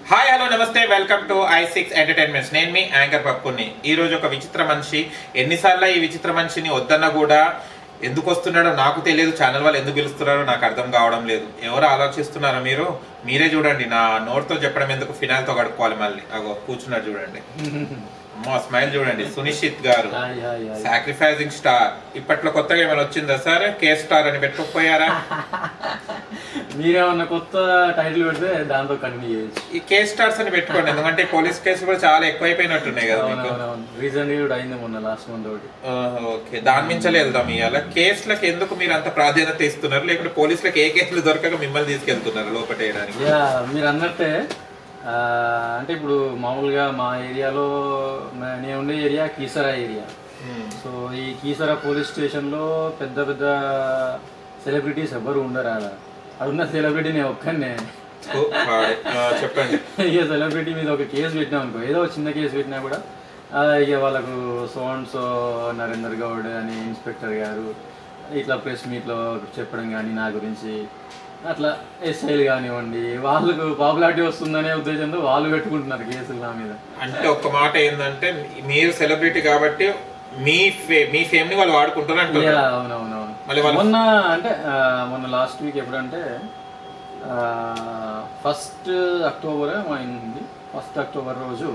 Hi hello నమస్తే welcome to i6 entertainments. నేను మీ anchor పప్పుని. ఈ రోజు ఒక విచిత్ర మనిషి, ఎన్నిసార్లు ఈ విచిత్ర మనిషిని వద్దన్నా కూడా ఎందుకు వస్తున్నాడో నాకు తెలియదు, ఛానల్ వాళ్ళు ఎందుకు పిలుస్తున్నారో నాకు అర్థం కావడం లేదు. ఎవరు ఆలోచిస్తున్నారో మీరే చూడండి. నా నోట్తో చెప్పడం ఎందుకు, ఫినాల్తో కడుక్కోవాలి మళ్ళీ. అగో కూర్చున్నాడు చూడండి, అమ్మా స్మైల్ చూడండి. సునిశ్చిత్ గారు సాక్రిఫైజింగ్ స్టార్. ఇప్పట్లో కొత్తగా ఏమైనా వచ్చిందా సార్? కే స్టార్ అని పెట్టుకోపోయారా? మీరేమన్నా కొత్త టైటిల్ పెడితే దాంతో కంటిన్యూ చేయొచ్చు. ఈ కే స్టార్స్ అని పెట్టుకోండి, ఎందుకంటే పోలీస్ కేసులు కూడా చాలా ఎక్కువైపోయినట్టున్నాయి కదా మీకు. రీసెంట్ గా కూడా అయింది మొన్న లాస్ట్ మంత్ ఒకటి. ఓకే, దాని మించలే వెళ్దాం. ఇవాళ కేసులకు ఎందుకు మీరు అంత ప్రాధాన్యత ఇస్తున్నారు, లేకుంటే పోలీసులకు ఏ కేసులు దొరకక మిమ్మల్ని తీసుకెళ్తున్నారు లోపటేయడానికి? మీరు అన్నట్టే, అంటే ఇప్పుడు మామూలుగా మా ఏరియాలో, నేను ఉండే ఏరియా కీసరా ఏరియా. సో ఈ కీసరా పోలీస్ స్టేషన్ లో పెద్ద పెద్ద సెలబ్రిటీస్ ఎవరు ఉండరు. అడున్న సెలబ్రిటీ నేను ఒక్కనే. చెప్పండి. ఇక సెలబ్రిటీ మీద ఒక కేసు పెట్టినాం అనుకో, ఏదో చిన్న కేసు పెట్టినా కూడా ఇక వాళ్ళకు so and so Narender Goud అని ఇన్స్పెక్టర్ గారు ఇట్లా ప్రెస్ మీట్లో చెప్పడం కానీ నా గురించి, అట్లా ఎస్ఐలు కానివ్వండి, వాళ్ళకు పాపులారిటీ వస్తుందనే ఉద్దేశంతో వాళ్ళు పెట్టుకుంటున్నారు కేసులు నా మీద. అంటే ఒక్క మాట ఏంటంటే, మీరు సెలబ్రిటీ కాబట్టి మీ ఫేమ్ ని వాళ్ళు వాడుకుంటారు. అవునవునవును. మొన్న అంటే మొన్న లాస్ట్ వీక్ ఎప్పుడంటే 1 అక్టోబర్ అయింది. 1 అక్టోబర్ రోజు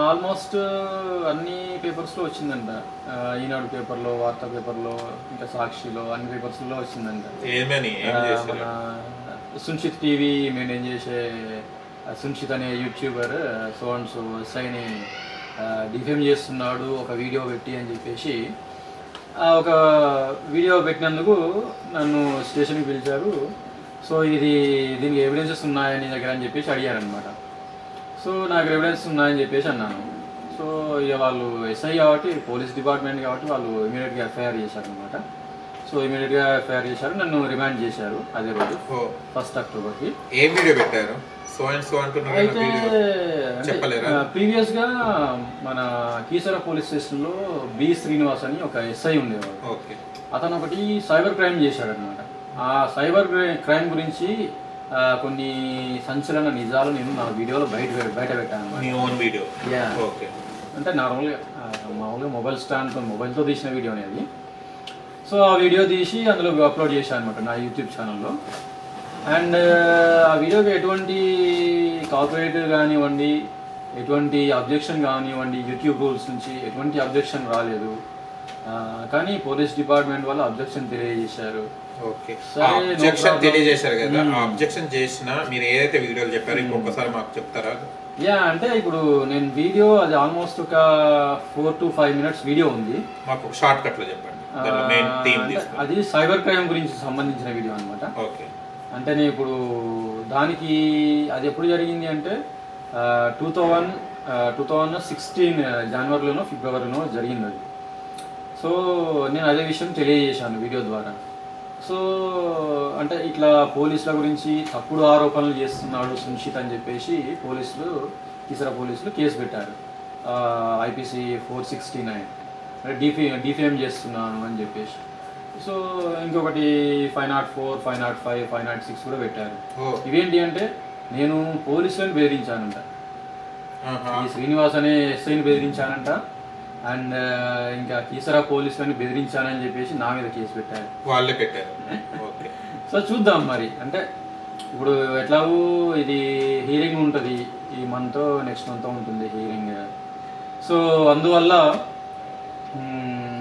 ఆల్మోస్ట్ అన్ని పేపర్స్లో వచ్చిందంట. ఈనాడు పేపర్లో, వార్తా పేపర్లో, ఇంకా సాక్షిలో, అన్ని పేపర్స్లో వచ్చిందంట. మన సున్షిత్ టీవీ మెయింటైన్ చేసే సున్షిత్ అనే యూట్యూబర్ సో అండ్ సో ఎస్ఐని డిఫేమ్ చేస్తున్నాడు ఒక వీడియో పెట్టి అని చెప్పేసి, ఒక వీడియో పెట్టినందుకు నన్ను స్టేషన్కి పిలిచారు. సో దీనికి ఎవిడెన్సెస్ ఉన్నాయని దగ్గర అని చెప్పేసి అడిగారనమాట. సో నాకు ఎవిడెన్స్ ఉన్నాయని చెప్పేసి అన్నాను. సో ఇక వాళ్ళు ఎస్ఐ కాబట్టి, పోలీస్ డిపార్ట్మెంట్ కాబట్టి వాళ్ళు ఇమీడియట్గా ఎఫ్ఐఆర్ చేశారనమాట. సో ఇమీడియట్గా ఎఫ్ఐఆర్ చేశారు, నన్ను రిమాండ్ చేశారు అదే రోజు 1 అక్టోబర్కి. ఏం వీడియో పెట్టారు? అయితే ప్రీవియస్ గా మన కీసరా పోలీస్ స్టేషన్ లో బి శ్రీనివాస్ అని ఒక ఎస్ఐ ఉండేవాడు. అతను ఒకటి సైబర్ క్రైమ్ చేశాడు అనమాట. ఆ సైబర్ క్రైమ్ గురించి కొన్ని సంచలన నిజాలు నేను నా వీడియోలో బయట పెట్టాను. అంటే మామూలుగా మొబైల్తో తీసిన వీడియో అనేది. సో ఆ వీడియో తీసి అందులో అప్లోడ్ చేశాను అనమాట నా యూట్యూబ్ ఛానల్లో. అండ్ ఆ వీడియోకి ఎటువంటి కాపీరైట్ కానివ్వండి, ఎటువంటి అబ్జెక్షన్ కానివ్వండి, యూట్యూబ్ రూల్స్ నుంచి ఎటువంటి అబ్జెక్షన్ రాలేదు. కానీ పోలీస్ డిపార్ట్మెంట్ వాళ్ళు అబ్జెక్షన్ తెలియజేశారు. తెలియజేశారు కదా, అబ్జెక్షన్ చేసిన మీరు ఏదైతే వీడియోలు చెప్పారో ఇంకొకసారి మాకు చెప్తారా? అంటే ఇప్పుడు నేను వీడియో అది ఆల్మోస్ట్ ఒక 4 to 5 minutes వీడియో ఉంది. మాకు షార్ట్ కట్ లో చెప్పండి. అది సైబర్ క్రైమ్ గురించి సంబంధించిన వీడియో అనమాట. అంటే నేను ఇప్పుడు దానికి అది ఎప్పుడు జరిగింది అంటే 2016 జనవరిలోనో ఫిబ్రవరిలోనో జరిగింది అది. సో నేను అదే విషయం తెలియజేశాను వీడియో ద్వారా. సో అంటే ఇట్లా పోలీసుల గురించి తప్పుడు ఆరోపణలు చేస్తున్నాడు సున్షిత్ అని చెప్పేసి కీసరా పోలీసులు కేసు పెట్టారు. IPC 469 అంటే డిఫేమ్ చేస్తున్నాను అని చెప్పేసి. సో ఇంకొకటి 504, 505, 506 కూడా పెట్టారు. ఇవేంటి అంటే నేను పోలీసులను బెదిరించానంట, ఈ శ్రీనివాస్ అనే ఎస్ఐని బెదిరించానంట, అండ్ ఇంకా కీసరా పోలీసులని బెదిరించానని చెప్పేసి నా మీద కేసు పెట్టారు. వాళ్ళే పెట్టారు. సో చూద్దాం మరి. అంటే ఇప్పుడు ఎట్లాగూ ఇది హీరింగ్ ఉంటుంది ఈ మంత్, నెక్స్ట్ మంత్ ఉంటుంది హీరింగ్. సో అందువల్ల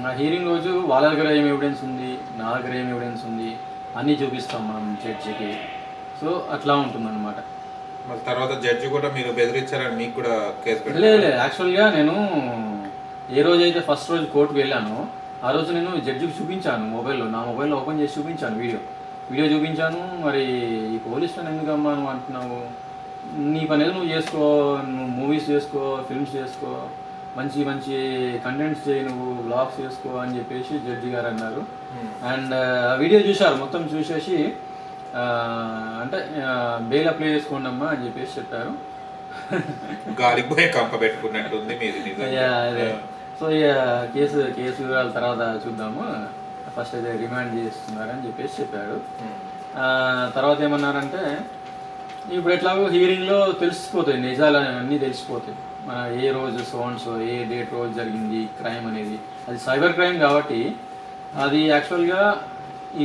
ఆ హీరింగ్ రోజు వాళ్ళ దగ్గర ఏం ఎవిడెన్స్ ఉంది, నా దగ్గర ఏం ఎవిడెన్స్ ఉంది అన్నీ చూపిస్తాం మనం జడ్జికి. సో అట్లా ఉంటుందన్నమాట. తర్వాత జడ్జి కూడా మీరు బెదిరించారని మీకు కూడా కేసు పెట్టారు? లేదు, యాక్చువల్గా నేను ఏ రోజైతే ఫస్ట్ రోజు కోర్టుకు వెళ్ళాను ఆ రోజు నేను జడ్జికి చూపించాను నా మొబైల్లో ఓపెన్ చేసి చూపించాను వీడియో చూపించాను. మరి ఈ పోలీసులను ఎందుకమ్మా నువ్వు అంటున్నావు, నీ పని ఏదో నువ్వు చేసుకో, నువ్వు మూవీస్ చేసుకో, ఫిల్మ్స్ చేసుకో, మంచి మంచి కంటెంట్స్ చేయి, నువ్వు బ్లాగ్స్ చేసుకో అని చెప్పేసి జడ్జి గారు అన్నారు. అండ్ ఆ వీడియో చూశారు, మొత్తం చూసేసి అంటే బెయిల్ అప్లై చేసుకోండి అమ్మా అని చెప్పేసి చెప్పారు. అదే. సో కేసు వివరాల తర్వాత చూద్దాము, ఫస్ట్ అయితే రిమాండ్ చేస్తున్నారని చెప్పేసి చెప్పాడు. తర్వాత ఏమన్నారంటే ఇప్పుడు ఎట్లాగో హీరింగ్లో తెలిసిపోతాయి, నిజాలు అన్నీ తెలిసిపోతాయి. మన ఏ రోజు సో ఏ డేట్ రోజు జరిగింది క్రైమ్ అనేది. అది సైబర్ క్రైమ్ కాబట్టి అది యాక్చువల్గా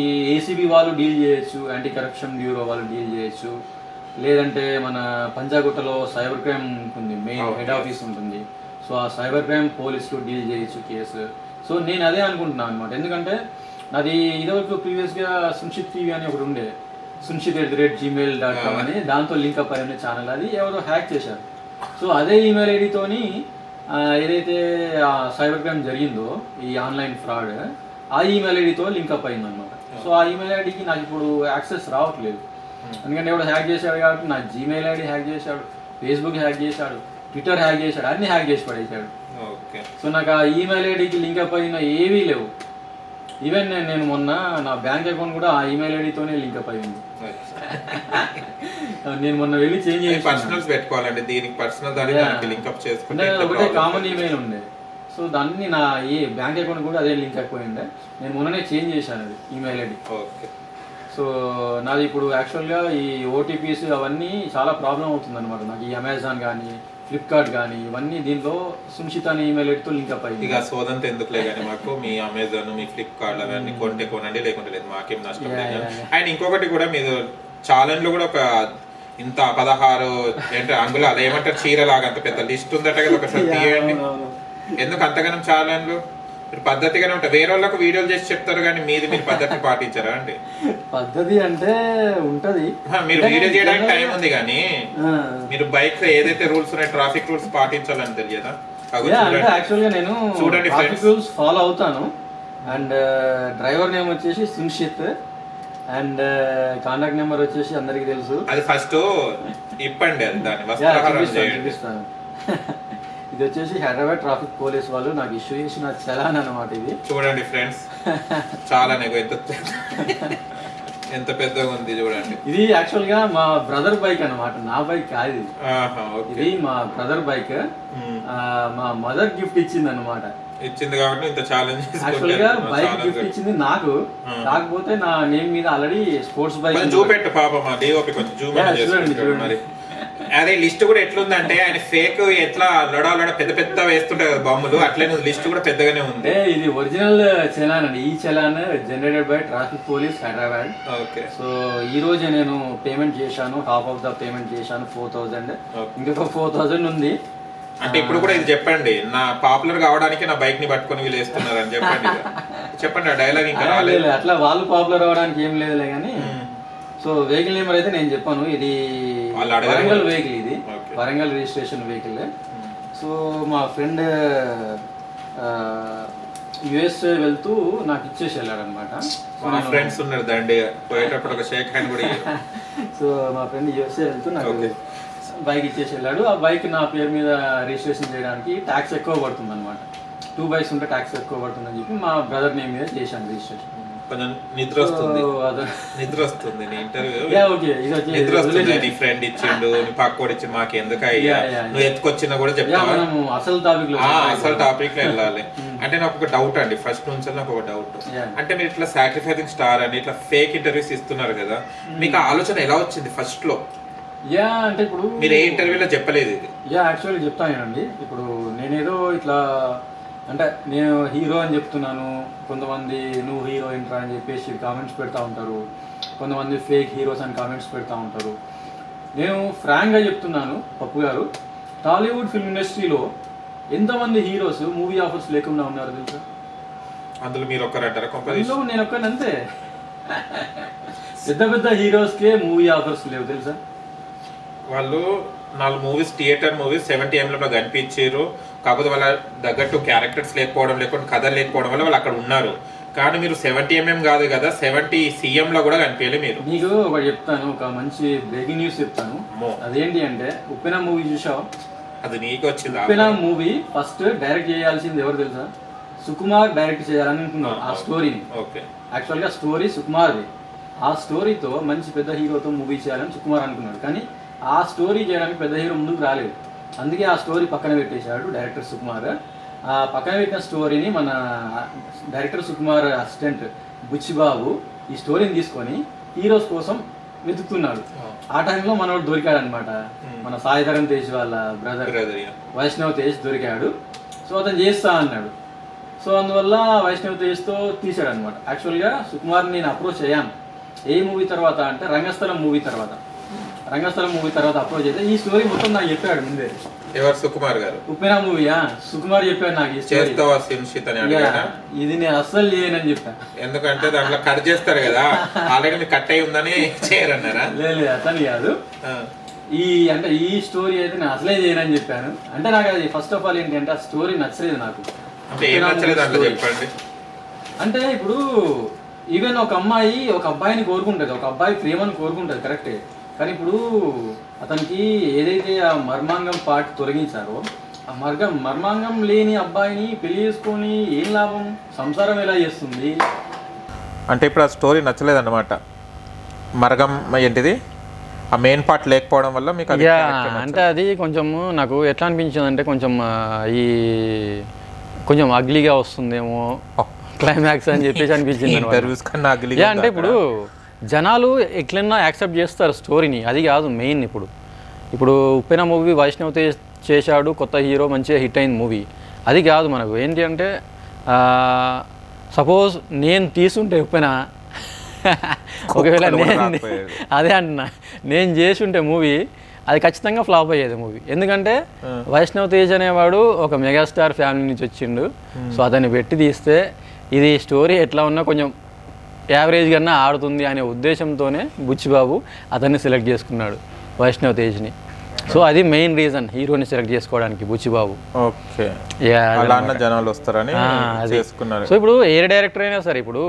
ఈ ఏసీబీ వాళ్ళు డీల్ చేయొచ్చు, యాంటీ కరప్షన్ బ్యూరో వాళ్ళు డీల్ చేయొచ్చు, లేదంటే మన పంజాగుట్టలో సైబర్ క్రైమ్ ఉంటుంది, మెయిన్ హెడ్ ఆఫీస్ ఉంటుంది. సో ఆ సైబర్ క్రైమ్ పోలీసులు డీల్ చేయొచ్చు కేసు. సో నేను అదే అనుకుంటున్నాను అనమాట. ఎందుకంటే అది ఇదివరకు ప్రీవియస్గా సున్షిత్ టీవీ అని ఒకటి ఉండే, sunshit@gmail.com అని, దాంతో లింక్అప్ అయిన ఛానల్. అది ఎవరో హ్యాక్ చేశారు. సో అదే ఈమెయిల్ ఐడితోని ఏదైతే సైబర్ క్రైమ్ జరిగిందో, ఈ ఆన్లైన్ ఫ్రాడ్, ఆ ఈమెయిల్ ఐడితో లింక్అప్ అయింది అనమాట. సో ఆ ఈమెయిల్ ఐడికి నాకు ఇప్పుడు యాక్సెస్ రావట్లేదు. ఎందుకంటే ఎవడు హ్యాక్ చేశాడు కాబట్టి నా జీమెయిల్ ఐడి హ్యాక్ చేశాడు, ఫేస్బుక్ హ్యాక్ చేశాడు, ట్విట్టర్ హ్యాక్ చేశాడు, అన్ని హ్యాక్ చేసి పడేశాడు. సో నాకు ఆ ఈమెయిల్ ఐడికి లింక్అప్ అయిన ఏవీ లేవు. ఈవెన్ నేను మొన్న నా బ్యాంక్ అకౌంట్ కూడా ఆ ఈమెయిల్ ఐడితోనే లింక్అప్ అయింది. నేను మొన్న వెళ్ళి చేంజ్ చేసి పర్సనల్స్ పెట్టుకోవాలండి, దీనికి పర్సనల్ దానికి లింక్అప్ చేసుకుంటే ఒకటే కామన్ ఈమెయిల్ ఉండే. సో దాన్ని నా ఈ బ్యాంక్ అకౌంట్ కూడా అదే లింక్ అయిపోయింది. నేను మొన్ననే చేంజ్ చేశాను అది ఈమెయిల్ ఐడి. సో నాది ఇప్పుడు యాక్చువల్గా ఈ ఓటీపీస్ అవన్నీ చాలా ప్రాబ్లం అవుతుంది అనమాట నాకు. ఈ అమెజాన్ కానీ ఫ్లిప్కార్ట్ కానీ ఇవన్నీ దీంట్లో సున్షిత్ అనే ఈమెయిల్ ఐడితో లింక్అప్ అయ్యింది. ఇక సోదంతా ఎందుకులే కానీ మాకు మీ అమెజాన్ మీ ఫ్లిప్కార్ట్ అవన్నీ కొంటే కొనండి, లేకుంటే లేదు, మాకేం నష్టం లేదు. అండ్ ఇంకొకటి కూడా మీరు ఛాలెంజ్ లో కూడా ఒక ఇంత 16 అంగుళాలు ఏమంటారు చీరలాగా అంత పెద్ద లిస్ట్ ఉందట కదా, ఒకసారి తీయండి. ఎందుకు అంతగానం ఛాలెంజ్లు? మీరు పద్ధతిగానే ఉంటారు, వేరే వాళ్ళకు వీడియోలు చేసి చెప్తారు కానీ మీరు పద్ధతి పాటించారా అండి? పద్ధతి అంటే ఉంటది, మీరు వీడియో చేయడానికి టైం ఉంది కానీ మీరు బైక్ ఏదైతే రూల్స్ ఉన్నాయి ట్రాఫిక్ రూల్స్ పాటించాలని తెలియదా? యాక్చువల్గా నేను చూడండి ట్రాఫిక్ రూల్స్ ఫాలో అవుతాను. అండ్ డ్రైవర్ నేమ్ వచ్చేసి సున్షిత్, అండ్ కాంటాక్ట్ నెంబర్ వచ్చేసి అందరికి తెలుసు. అది ఫస్ట్ ఇప్పండి, అది దాన్ని చూపిస్తాను. ఇది వచ్చేసి హైదరాబాద్ ట్రాఫిక్ పోలీస్ వాళ్ళు నాకు ఇష్యూ చేసిన చలాన్ అనమాట. ఇది చూడండి ఫ్రెండ్స్, చాలా ఎంత పెద్దగా ఉంది చూడండి. ఇది యాక్చువల్ గా మా బ్రదర్ బైక్ అనమాట, నా బైక్ కాదు ఇది. మా బ్రదర్ బైక్ మా మదర్ గిఫ్ట్ ఇచ్చింది అనమాట. ఇచ్చింది కాబట్టి ఇంత ఛాలెంజ్. యాక్చువల్ గా బైక్ గిఫ్ట్ ఇచ్చింది నాకు, కాకపోతే నా నేమ్ మీద ఆల్రెడీ స్పోర్ట్స్ బైక్. చూపెట్టు పాపం, చూడండి. అదే లిస్ట్ కూడా ఎట్లుందంటే ఆయన ఫేక్ ఎట్లా లొడ పెద్ద పెద్ద వేస్తుంటారు కదా బొమ్మలు, అట్లనే లిస్ట్ కూడా పెద్దగానే ఉంది. ఇది ఒరిజినల్ చలాన్ అండి. ఈ challan generated by traffic police Hyderabad. So ఈ రోజే నేను పేమెంట్ చేశాను, హాఫ్ ఆఫ్ ద పేమెంట్ చేశాను, 4000. ఇంకొక 4000 ఉంది. అంటే ఇప్పుడు కూడా ఇది చెప్పండి, నా పాపులర్ కావడానికి నా బైక్ ని పట్టుకొని వీళ్ళు వేస్తున్నారు అని చెప్పండి. చెప్పండి ఆ డైలాగ్. ఇంకా రాలేదు, అట్లా వాళ్ళు పాపులర్ అవడానికి ఏం లేదులే కానీ. సో వెహికల్ నెంబర్ అయితే నేను చెప్పాను, ఇది వరంగల్ వెహికల్, ఇది వరంగల్ రిజిస్ట్రేషన్ వెహికల్. సో మా ఫ్రెండ్ యుఎస్ఏ వెళ్తూ నాకు ఇచ్చేసి వెళ్ళాడు అనమాట. ఫ్రెండ్స్ ఉన్నారు దండి, పోయేటప్పుడు ఒక షేక్ హ్యాండ్ కూడా. సో మా ఫ్రెండ్ యుఎస్ఏ వెళ్తూ నాకు బైక్ ఇచ్చేసి వెళ్ళాడు. ఆ బైక్ నా పేరు మీద రిజిస్ట్రేషన్ చేయడానికి ట్యాక్స్ ఎక్కువ పడుతుంది అనమాట. 2 బైక్స్ ఉంటే ట్యాక్స్ ఎక్కువ పడుతుందని చెప్పి మా బ్రదర్ నేమ్ మీద చేశాను రిజిస్ట్రేషన్. కొంచెం నిద్ర వస్తుంది నిద్ర వస్తుంది. నీ ఫ్రెండ్ ఇచ్చిండు, నీ పక్కోడు ఇచ్చిండు, మాకు ఎందుకు అయ్యా, నువ్వు ఎత్తుకొచ్చినా కూడా చెప్తాను. అసలు టాపిక్ లో వెళ్ళాలి. అంటే నాకు ఒక డౌట్ అండి, ఫస్ట్ నుంచి నాకు ఒక డౌట్. అంటే మీరు ఇట్లా సాక్రిఫైసింగ్ స్టార్ అని ఇట్లా ఫేక్ ఇంటర్వ్యూస్ ఇస్తున్నారు కదా, మీకు ఆలోచన ఎలా వచ్చింది ఫస్ట్ లో? అంటే ఇప్పుడు మీరు ఏ ఇంటర్వ్యూలో చెప్పలేదు ఇది? యాక్చువల్లీ చెప్తానండి. ఇప్పుడు నేనేదో ఇట్లా అంటే నేను హీరో అని చెప్తున్నాను, కొంతమంది నువ్వు హీరో ఏంట్రా అని చెప్పేసి కామెంట్స్ పెడతా ఉంటారు, కొంతమంది ఫేక్ హీరోస్ అని కామెంట్స్ పెడతా ఉంటారు. నేను ఫ్రాంక్గా చెప్తున్నాను పప్పు గారు, టాలీవుడ్ ఫిల్మ్ ఇండస్ట్రీలో ఎంతమంది హీరోస్ మూవీ ఆఫర్స్ లేకుండా ఉన్నారు తెలుసా? అందులో మీరు ఒక్కరంటారా? నేను ఒక్కని అంతే. పెద్ద పెద్ద హీరోస్కే మూవీ ఆఫర్స్ లేవు తెలుసా? వాళ్ళు 4 మూవీస్ థియేటర్ మూవీస్ 70 లో కనిపించారు, కాకపోతే వాళ్ళ తగ్గట్టు క్యారెక్టర్స్ లేకపోవడం, లేకుంటే కథ లేకపోవడం వల్ల వాళ్ళు అక్కడ ఉన్నారు. కానీ మీరు 70mm కాదు కదా, 70 CM లో కూడా కనిపించలే మీరు. మీకు ఒకటి చెప్తాను, ఒక మంచి బ్రేకింగ్ న్యూస్ చెప్తాను. అదేంటి అంటే ఉప్పెన మూవీ చూసావు? అది నీకు వచ్చింది. ఉప్పెన మూవీ ఫస్ట్ డైరెక్ట్ చేయాల్సింది ఎవరు తెలుసా? సుకుమార్ డైరెక్ట్ చేయాలని అనుకున్నాడు ఆ స్టోరీని. యాక్చువల్ గా స్టోరీ సుకుమార్ది. ఆ స్టోరీతో మంచి పెద్ద హీరోతో మూవీ చేయాలని సుకుమార్ అనుకున్నాడు, కానీ ఆ స్టోరీ చేయడానికి పెద్ద హీరో ముందుకు రాలేదు. అందుకే ఆ స్టోరీ పక్కన పెట్టేశాడు డైరెక్టర్ సుకుమార్. ఆ పక్కన పెట్టిన స్టోరీని మన డైరెక్టర్ సుకుమార్ అసిస్టెంట్ బుచ్చిబాబు ఈ స్టోరీని తీసుకొని హీరోస్ కోసం వెతుకుతున్నాడు. ఆ టైంలో మనోడు దొరికాడు అనమాట. మన సాయిధరం తేజ్ వాళ్ళ బ్రదర్ వైష్ణవ్ తేజ్ దొరికాడు. సో అతను చేస్తా అన్నాడు. సో అందువల్ల వైష్ణవ్ తేజ్తో తీసాడు అనమాట. యాక్చువల్గా సుకుమార్ని నేను అప్రోచ్ అయ్యాను. ఏ మూవీ తర్వాత అంటే రంగస్థలం మూవీ తర్వాత అప్రోచ్ అయితే ఈ స్టోరీ మొత్తం నాకు చెప్పాడు ముందే. ఎవరు? సుకుమార్ గారు. ఉప్పెన మూవీయా సుకుమార్ చెప్పాడు నాకు ఈ స్టోరీ. ఇది నేను అస్సలు చేయనని చెప్పాను. ఎందుకంటే దాంట్లో కట్ చేస్తారు కదా, ఆల్రెడీ కట్ అయి ఉందని చేయరన్నారా? లేదు అతను కాదు. అంటే ఈ స్టోరీ అయితే నేను అసలే చేయనని చెప్పాను. అంటే నాకు అది ఫస్ట్ ఆఫ్ ఆల్ ఏంటంటే ఆ స్టోరీ నచ్చలేదు నాకు. అంటే ఇప్పుడు ఈవెన్ ఒక అమ్మాయి ఒక అబ్బాయిని కోరుకుంటుంది, ఒక అబ్బాయి ప్రేమను కోరుకుంటుంది, కరెక్టే. కానీ ఇప్పుడు అతనికి ఏదైతే ఆ మర్మాంగం పార్ట్ తొలగించారో ఆ మర్మాంగం లేని అబ్బాయిని పెళ్లి చేసుకొని ఏం లాభం? సంసారం ఎలా చేస్తుంది? అంటే ఇప్పుడు ఆ స్టోరీ నచ్చలేదన్నమాట. మర్గం ఏంటిది ఆ మెయిన్ పార్ట్ లేకపోవడం వల్ల మీకు అంటే అది కొంచెం నాకు ఎట్లా అనిపించింది అంటే కొంచెం అగ్లీగా వస్తుందేమో క్లైమాక్స్ అని చెప్పేసి అనిపించింది. అంటే ఇప్పుడు జనాలు ఎట్లన్నా యాక్సెప్ట్ చేస్తారు స్టోరీని, అది కాదు మెయిన్. ఇప్పుడు ఉప్పెన మూవీ వైష్ణవ్ తేజ్ చేశాడు, కొత్త హీరో, మంచిగా హిట్ అయింది మూవీ. అది కాదు మనకు ఏంటి అంటే సపోజ్ నేను తీసుంటే ఉప్పెన ఒకవేళ అదే అంటున్నా, నేను చేసి ఉంటే మూవీ అది ఖచ్చితంగా ఫ్లాప్ అయ్యేది మూవీ. ఎందుకంటే వైష్ణవ్ తేజ్ అనేవాడు ఒక మెగాస్టార్ ఫ్యామిలీ నుంచి వచ్చిండు. సో అతన్ని పెట్టి తీస్తే ఇది స్టోరీ ఎట్లా ఉన్నా కొంచెం యావరేజ్ కన్నా ఆడుతుంది అనే ఉద్దేశంతోనే బుచ్చిబాబు అతన్ని సెలెక్ట్ చేసుకున్నాడు, వైష్ణవ్ తేజ్ని. సో అది మెయిన్ రీజన్ హీరోని సెలెక్ట్ చేసుకోవడానికి బుచ్చిబాబు. ఓకే, జనాలు వస్తారని చేసుకున్నారు. సో ఇప్పుడు ఏ డైరెక్టర్ అయినా సరే ఇప్పుడు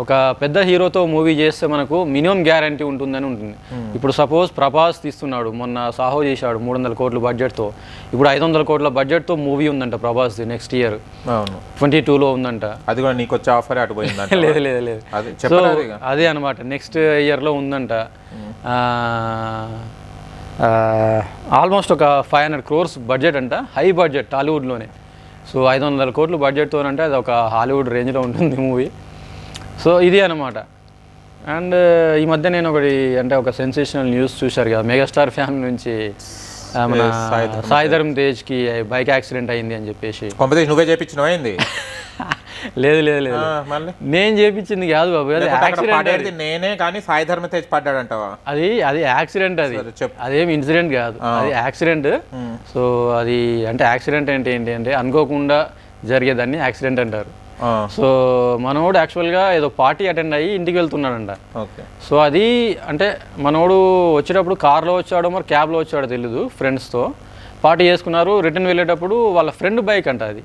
ఒక పెద్ద హీరోతో మూవీ చేస్తే మనకు మినిమం గ్యారంటీ ఉంటుందని ఉంటుంది. ఇప్పుడు సపోజ్ ప్రభాస్ తీస్తున్నాడు, మొన్న సాహో చేశాడు 300 కోట్ల బడ్జెట్తో. ఇప్పుడు 500 కోట్ల బడ్జెట్తో మూవీ ఉందంట ప్రభాస్ది నెక్స్ట్ ఇయర్ 22లో ఉందంట. అది కూడా నీకు వచ్చే ఆఫర్ అటు పోయిందంట? లేదు లేదు లేదు. సో అదే అనమాట, నెక్స్ట్ ఇయర్లో ఉందంట. ఆల్మోస్ట్ ఒక 500 crores బడ్జెట్ అంట, హై బడ్జెట్ టాలీవుడ్లోనే. సో 500 కోట్ల బడ్జెట్తో అంటే అది ఒక హాలీవుడ్ రేంజ్లో ఉంటుంది మూవీ. సో ఇది అనమాట. అండ్ ఈ మధ్య నేను ఒక సెన్సేషనల్ న్యూస్ చూశారు కదా, మెగాస్టార్ ఫ్యామిలీ నుంచి మన సాయిధరం తేజ్కి బైక్ యాక్సిడెంట్ అయింది అని చెప్పేసి. నువ్వే చేయించినవా? లేదు లేదు లేదు, నేను చేయించింది కాదు బాబు, అది యాక్సిడెంట్. నేనే కానీ సాయిధర్మ తేజ్ పడ్డాడంటావా? అది యాక్సిడెంట్, అదేం ఇన్సిడెంట్ కాదు, అది యాక్సిడెంట్. సో అది అంటే యాక్సిడెంట్ ఏంటి అంటే అనుకోకుండా జరిగేదాన్ని యాక్సిడెంట్ అంటారు. సో మనోడు యాక్చువల్గా ఏదో పార్టీ అటెండ్ అయ్యి ఇంటికి వెళ్తున్నాడంట. సో అది అంటే మనోడు వచ్చేటప్పుడు కార్లో వచ్చాడో మరి క్యాబ్లో వచ్చాడో తెలీదు, ఫ్రెండ్స్తో పార్టీ చేసుకున్నారు. రిటర్న్ వెళ్ళేటప్పుడు వాళ్ళ ఫ్రెండ్ బైక్ అంట, అది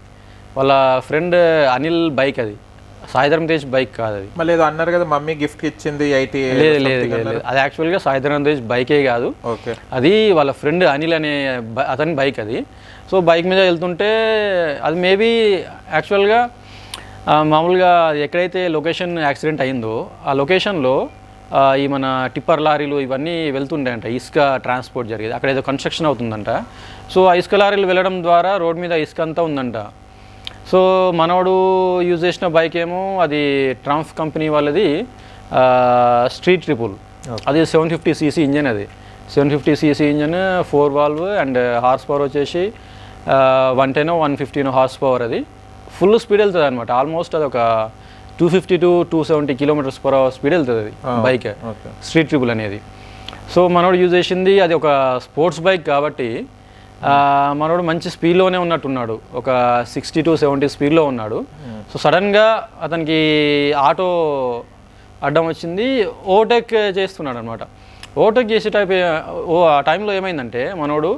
వాళ్ళ ఫ్రెండ్ అనిల్ బైక్, అది సాయిధరం తేజ్ బైక్ కాదు. అది మళ్ళీ ఏదో అన్నారు కదా మమ్మీ గిఫ్ట్ ఇచ్చింది. లేదు లేదు లేదు, అది యాక్చువల్గా సాయిధరం తేజ్ బైకే కాదు, అది వాళ్ళ ఫ్రెండ్ అనిల్ అనే అతని బైక్ అది. సో బైక్ మీద వెళ్తుంటే అది మేబీ యాక్చువల్గా మామూలుగా ఎక్కడైతే లొకేషన్ యాక్సిడెంట్ అయిందో ఆ లొకేషన్లో ఈ మన టిప్పర్ లారీలు ఇవన్నీ వెళ్తుంటాయంట, ఇసుక ట్రాన్స్పోర్ట్ జరిగేది, అక్కడ ఏదో కన్స్ట్రక్షన్ అవుతుందంట. సో ఆ ఇసుక లారీలు వెళ్ళడం ద్వారా రోడ్ మీద ఇసుక అంతా ఉందంట. సో మనోడు యూజ్ చేసిన బైక్ ఏమో అది ట్రంప్ కంపెనీ వాళ్ళది స్ట్రీట్ ట్రిపుల్, అది 750cc ఇంజన్, అది 750cc engine, 4 valve and horse power వచ్చేసి 110 115 హార్స్ పవర్. అది ఫుల్ స్పీడ్ వెళ్తుంది అనమాట, ఆల్మోస్ట్ అది ఒక 250 to 270 km/h స్పీడ్ వెళ్తుంది అది బైక్, స్ట్రీట్ ట్రిపుల్ అనేది. సో మనోడు యూజ్ చేసింది అది ఒక స్పోర్ట్స్ బైక్ కాబట్టి మనోడు మంచి స్పీడ్లోనే ఉన్నట్టున్నాడు, ఒక 60 to 70 స్పీడ్లో ఉన్నాడు. సో సడన్గా అతనికి ఆటో అడ్డం వచ్చింది, ఓవర్టేక్ చేస్తున్నాడు అనమాట. ఓవర్టేక్ చేసే ఆ టైంలో ఏమైందంటే మనోడు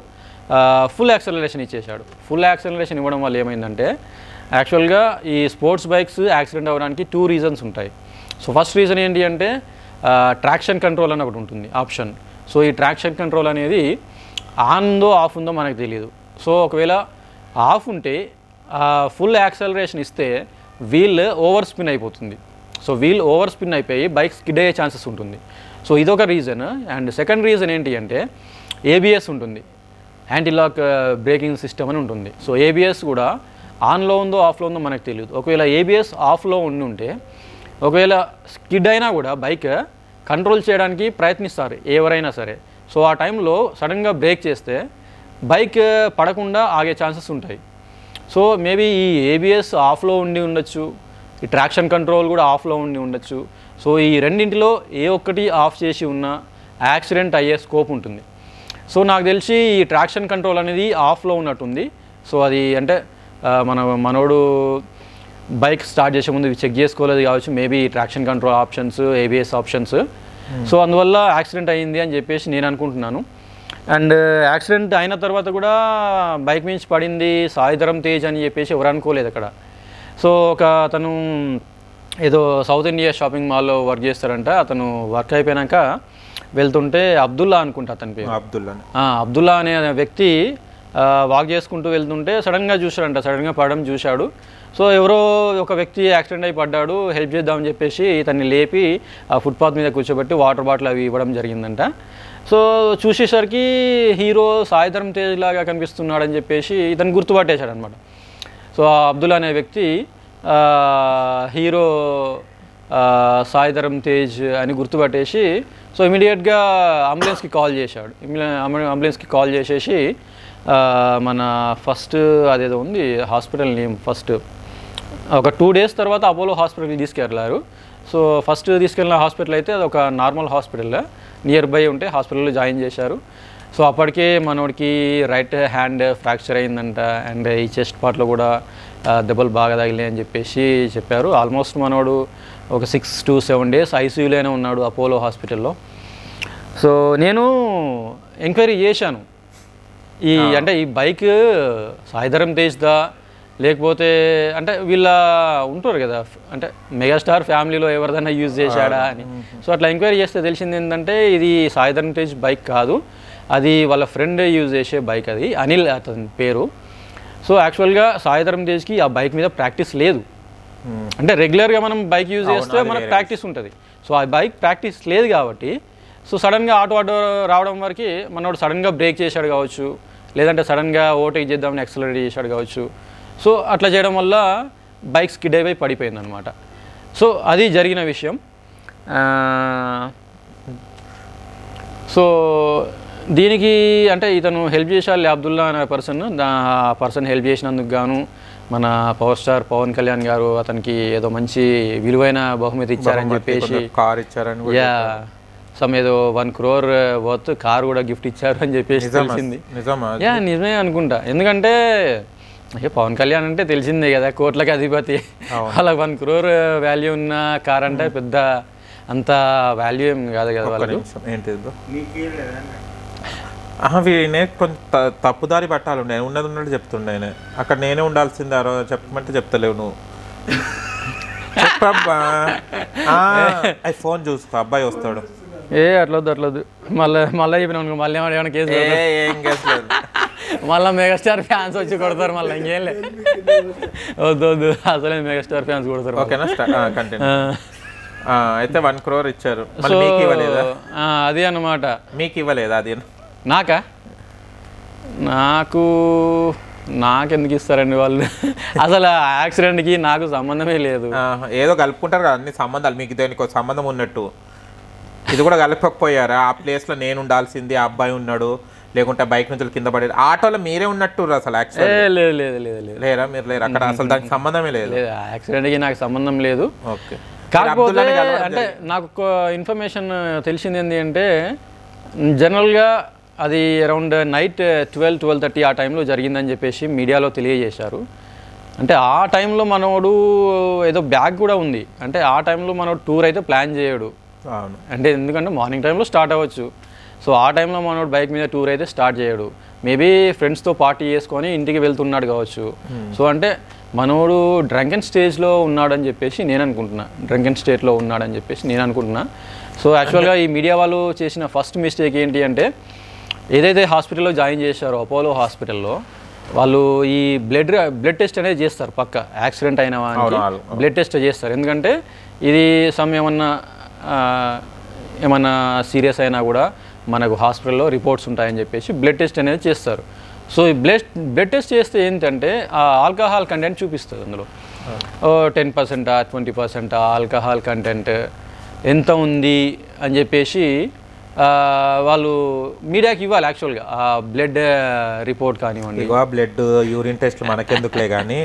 ఫుల్ యాక్సలరేషన్ ఇచ్చేసాడు. ఫుల్ యాక్సలరేషన్ ఇవ్వడం వల్ల ఏమైందంటే యాక్చువల్గా ఈ స్పోర్ట్స్ బైక్స్ యాక్సిడెంట్ అవ్వడానికి 2 reasons ఉంటాయి. సో ఫస్ట్ రీజన్ ఏంటి అంటే ట్రాక్షన్ కంట్రోల్ అని ఒకటి ఉంటుంది ఆప్షన్. సో ఈ ట్రాక్షన్ కంట్రోల్ అనేది ఆన్ ఉందో ఆఫ్ ఉందో మనకు తెలియదు. సో ఒకవేళ ఆఫ్ ఉంటే ఫుల్ యాక్సలరేషన్ ఇస్తే వీల్ ఓవర్ స్పిన్ అయిపోతుంది. సో వీల్ ఓవర్ స్పిన్ అయిపోయి బైక్ స్కిడ్ అయ్యే ఛాన్సెస్ ఉంటుంది. సో ఇదొక రీజన్. అండ్ సెకండ్ రీజన్ ఏంటి అంటే ఏబిఎస్ ఉంటుంది, యాంటీ లాక్ బ్రేకింగ్ సిస్టమ్ అని ఉంటుంది. సో ఏబిఎస్ కూడా ఆన్లో ఉందో ఆఫ్లో ఉందో మనకు తెలియదు. ఒకవేళ ఏబిఎస్ ఆఫ్లో ఉంటే ఒకవేళ స్కిడ్ అయినా కూడా బైక్ కంట్రోల్ చేయడానికి ప్రయత్నిస్తారు ఎవరైనా సరే. సో ఆ టైంలో సడన్గా బ్రేక్ చేస్తే బైక్ పడకుండా ఆగే ఛాన్సెస్ ఉంటాయి. సో మేబీ ఈ ఏబిఎస్ ఆఫ్లో ఉండి ఉండొచ్చు, ఈ ట్రాక్షన్ కంట్రోల్ కూడా ఆఫ్లో ఉండి ఉండొచ్చు. సో ఈ రెండింటిలో ఏ ఒక్కటి ఆఫ్ చేసి ఉన్నా యాక్సిడెంట్ అయ్యే స్కోప్ ఉంటుంది. సో నాకు తెలిసి ఈ ట్రాక్షన్ కంట్రోల్ అనేది ఆఫ్లో ఉన్నట్టుంది. సో అది అంటే మనోడు బైక్ స్టార్ట్ చేసే ముందు చెక్ చేసుకోలేదు కావచ్చు, maybe traction control options, ABS options. So అందువల్ల యాక్సిడెంట్ అయ్యింది అని చెప్పేసి నేను అనుకుంటున్నాను. అండ్ యాక్సిడెంట్ అయిన తర్వాత కూడా బైక్ మించి పడింది సాయిధరం తేజ్ అని చెప్పేసి ఎవరు అనుకోలేదు అక్కడ. సో అతను ఏదో సౌత్ ఇండియా షాపింగ్ మాల్లో వర్క్ చేస్తారంట. అతను వర్క్ అయిపోయాక వెళ్తుంటే అబ్దుల్లా అనుకుంటా అతని పేరు, అబ్దుల్లా అనే వ్యక్తి వాక్ చేసుకుంటూ వెళ్తుంటే సడన్గా చూశాడంట, సడన్గా పడడం చూశాడు. సో ఎవరో ఒక వ్యక్తి యాక్సిడెంట్ అయి పడ్డాడు, హెల్ప్ చేద్దామని చెప్పేసి ఇతన్ని లేపి ఆ ఫుట్పాత్ మీద కూర్చోబెట్టి వాటర్ బాటిల్ అవి ఇవ్వడం జరిగిందంట. సో చూసేసరికి హీరో సాయిధరం తేజ్ లాగా కనిపిస్తున్నాడని చెప్పేసి ఇతను గుర్తుపట్టేశాడు అనమాట. సో అబ్దుల్లా అనే వ్యక్తి హీరో సాయిధరం తేజ్ అని గుర్తుపట్టేసి సో ఇమీడియట్గా అంబులెన్స్కి కాల్ చేశాడు. అంబులెన్స్కి కాల్ చేసేసి మన ఫస్ట్ అదేదో ఉంది హాస్పిటల్ నేమ్, ఫస్ట్ ఒక 2 days తర్వాత అపోలో హాస్పిటల్కి తీసుకెళ్ళారు. సో ఫస్ట్ తీసుకెళ్ళిన హాస్పిటల్ అయితే అది ఒక నార్మల్ హాస్పిటల్, నియర్ బై ఉంటే హాస్పిటల్లో జాయిన్ చేశారు. సో అప్పటికే మనోడికి రైట్ హ్యాండ్ ఫ్రాక్చర్ అయిందంట. అండ్ ఈ చెస్ట్ పార్ట్లో కూడా దెబ్బలు బాగా తగిలాయి అని చెప్పేసి చెప్పారు. ఆల్మోస్ట్ మనోడు ఒక 6 to 7 days ఐసీయూలోనే ఉన్నాడు అపోలో హాస్పిటల్లో. సో నేను ఎంక్వైరీ చేశాను, అంటే ఈ బైక్ సాయిధరం తేజ్దా లేకపోతే అంటే వీళ్ళ ఉంటారు కదా, అంటే మెగాస్టార్ ఫ్యామిలీలో ఎవరిదైనా యూజ్ చేశాడా అని. సో అట్లా ఎంక్వైరీ చేస్తే తెలిసింది ఏంటంటే ఇది సాయిధరం తేజ్ బైక్ కాదు, అది వాళ్ళ ఫ్రెండ్ యూజ్ చేసే బైక్, అది అనిల్ అతని పేరు. సో యాక్చువల్గా సాయిధరం తేజ్కి ఆ బైక్ మీద ప్రాక్టీస్ లేదు. అంటే రెగ్యులర్గా మనం బైక్ యూజ్ చేస్తే మనకు ప్రాక్టీస్ ఉంటుంది. సో ఆ బైక్ ప్రాక్టీస్ లేదు కాబట్టి సో సడన్గా ఆటో రావడం వరకు మనోడు సడన్గా బ్రేక్ చేశాడు కావచ్చు, లేదంటే సడన్గా ఓవర్టేక్ చేద్దామని యాక్సిలరేట్ చేశాడు కావచ్చు. సో అట్లా చేయడం వల్ల బైక్ స్కిడ్ అయిపోయి పడిపోయింది అనమాట. సో అది జరిగిన విషయం. సో దీనికి అంటే ఇతను హెల్ప్ చేశాడు అబ్దుల్లా అనే పర్సన్ హెల్ప్ చేసినందుకు గాను మన పవర్ స్టార్ పవన్ కళ్యాణ్ గారు అతనికి ఏదో మంచి విలువైన బహుమతి ఇచ్చారని చెప్పేసి, కార్ ఇచ్చారని, ఏదో 1 crore వర్త్ కార్ కూడా గిఫ్ట్ ఇచ్చారు అని చెప్పేసి తెలిసింది. నిజమే అనుకుంటా, ఎందుకంటే పవన్ కళ్యాణ్ అంటే తెలిసిందే కదా, కోట్లకి అధిపతి. అలా 1 crore వాల్యూ ఉన్న కార్ అంటే పెద్ద అంత వాల్యూ ఏం కాదు కదా వాళ్ళకి. వీనే కొంత తప్పుదారి పట్టాలి, నేను ఉన్నది ఉన్నట్టు చెప్తుండే. అక్కడ నేనే ఉండాల్సిందే, చెప్పమంటే చెప్తలేవు నువ్వు. చెప్పబ్బా, ఫోన్ చూసుకో, అబ్బాయి వస్తాడు. అట్లొద్దు మళ్ళీ చెప్పిన మళ్ళీ ఏమైనా కేసు ఏం కేసు లేదు, మళ్ళీ మెగాస్టార్ ఫ్యాన్స్ వచ్చి కొడతారు, మళ్ళీ ఇంకేం లేదు. వద్దు అసలే మెగాస్టార్ ఫ్యాన్స్ కొడతారు. ఓకేనా, కంటెంట్ అయితే 1 crore ఇచ్చారు. మీకు ఇవ్వలేదా? అది అన్నమాట. మీకు ఇవ్వలేదా? అది నాకెందుకు ఇస్తారండి వాళ్ళు? అసలు యాక్సిడెంట్కి నాకు సంబంధమే లేదు. ఏదో కలుపుకుంటారు కదా అన్ని సంబంధాలు, మీకు దేనికి సంబంధం ఉన్నట్టు ఇది కూడా కలపకపోయారా? ఆ ప్లేస్లో నేను ఉండాల్సింది, ఆ అబ్బాయి ఉన్నాడు, లేకుంటే బైక్ నుంచి కింద పడేది, ఆటోలో మీరే ఉన్నట్టు అసలు యాక్సిడెంట్ లేరా? మీరు లేరు అక్కడ, అసలు దానికి సంబంధమే లేదు. యాక్సిడెంట్కి నాకు సంబంధం లేదు. ఓకే, కాకపోతే అంటే నాకు ఒక ఇన్ఫర్మేషన్ తెలిసింది ఏంటి అంటే జనరల్గా అది అరౌండ్ నైట్ 12-12:30 ఆ టైంలో జరిగిందని చెప్పేసి మీడియాలో తెలియజేశారు. అంటే ఆ టైంలో మనోడు ఏదో బ్యాగ్ కూడా ఉంది, అంటే ఆ టైంలో మనోడు టూర్ అయితే ప్లాన్ చేయడు. అంటే ఎందుకంటే మార్నింగ్ టైంలో స్టార్ట్ అవ్వచ్చు. సో ఆ టైంలో మనోడు బైక్ మీద టూర్ అయితే స్టార్ట్ చేయడు. మేబీ ఫ్రెండ్స్తో పార్టీ చేసుకొని ఇంటికి వెళ్తున్నాడు కావచ్చు. సో అంటే మనోడు డ్రంకెన్ స్టేజ్లో ఉన్నాడని చెప్పేసి నేను అనుకుంటున్నా, డ్రంకెన్ స్టేట్లో ఉన్నాడని చెప్పేసి నేను అనుకుంటున్నా. సో యాక్చువల్గా ఈ మీడియా వాళ్ళు చేసిన ఫస్ట్ మిస్టేక్ ఏంటి అంటే, ఏదైతే హాస్పిటల్లో జాయిన్ చేశారో అపోలో హాస్పిటల్లో, వాళ్ళు ఈ బ్లడ్ టెస్ట్ అనేది చేస్తారు పక్క, యాక్సిడెంట్ అయిన వానికి బ్లడ్ టెస్ట్ చేస్తారు. ఎందుకంటే ఇది ఏమన్నా సీరియస్ అయినా కూడా మనకు హాస్పిటల్లో రిపోర్ట్స్ ఉంటాయని చెప్పేసి బ్లడ్ టెస్ట్ అనేది చేస్తారు. సో ఈ బ్లడ్ టెస్ట్ చేస్తే ఏంటంటే ఆ ఆల్కహాల్ కంటెంట్ చూపిస్తుంది అందులో, 10%, 20% ఆల్కహాల్ కంటెంట్. ఎంత ఉంది అని చెప్పేసి వాళ్ళు మీడియాకి ఇవ్వాలి యాక్చువల్గా బ్లడ్ రిపోర్ట్ కానివ్వండి. బ్లడ్ యూరిన్ టెస్ట్ మనకెందుకులే కానీ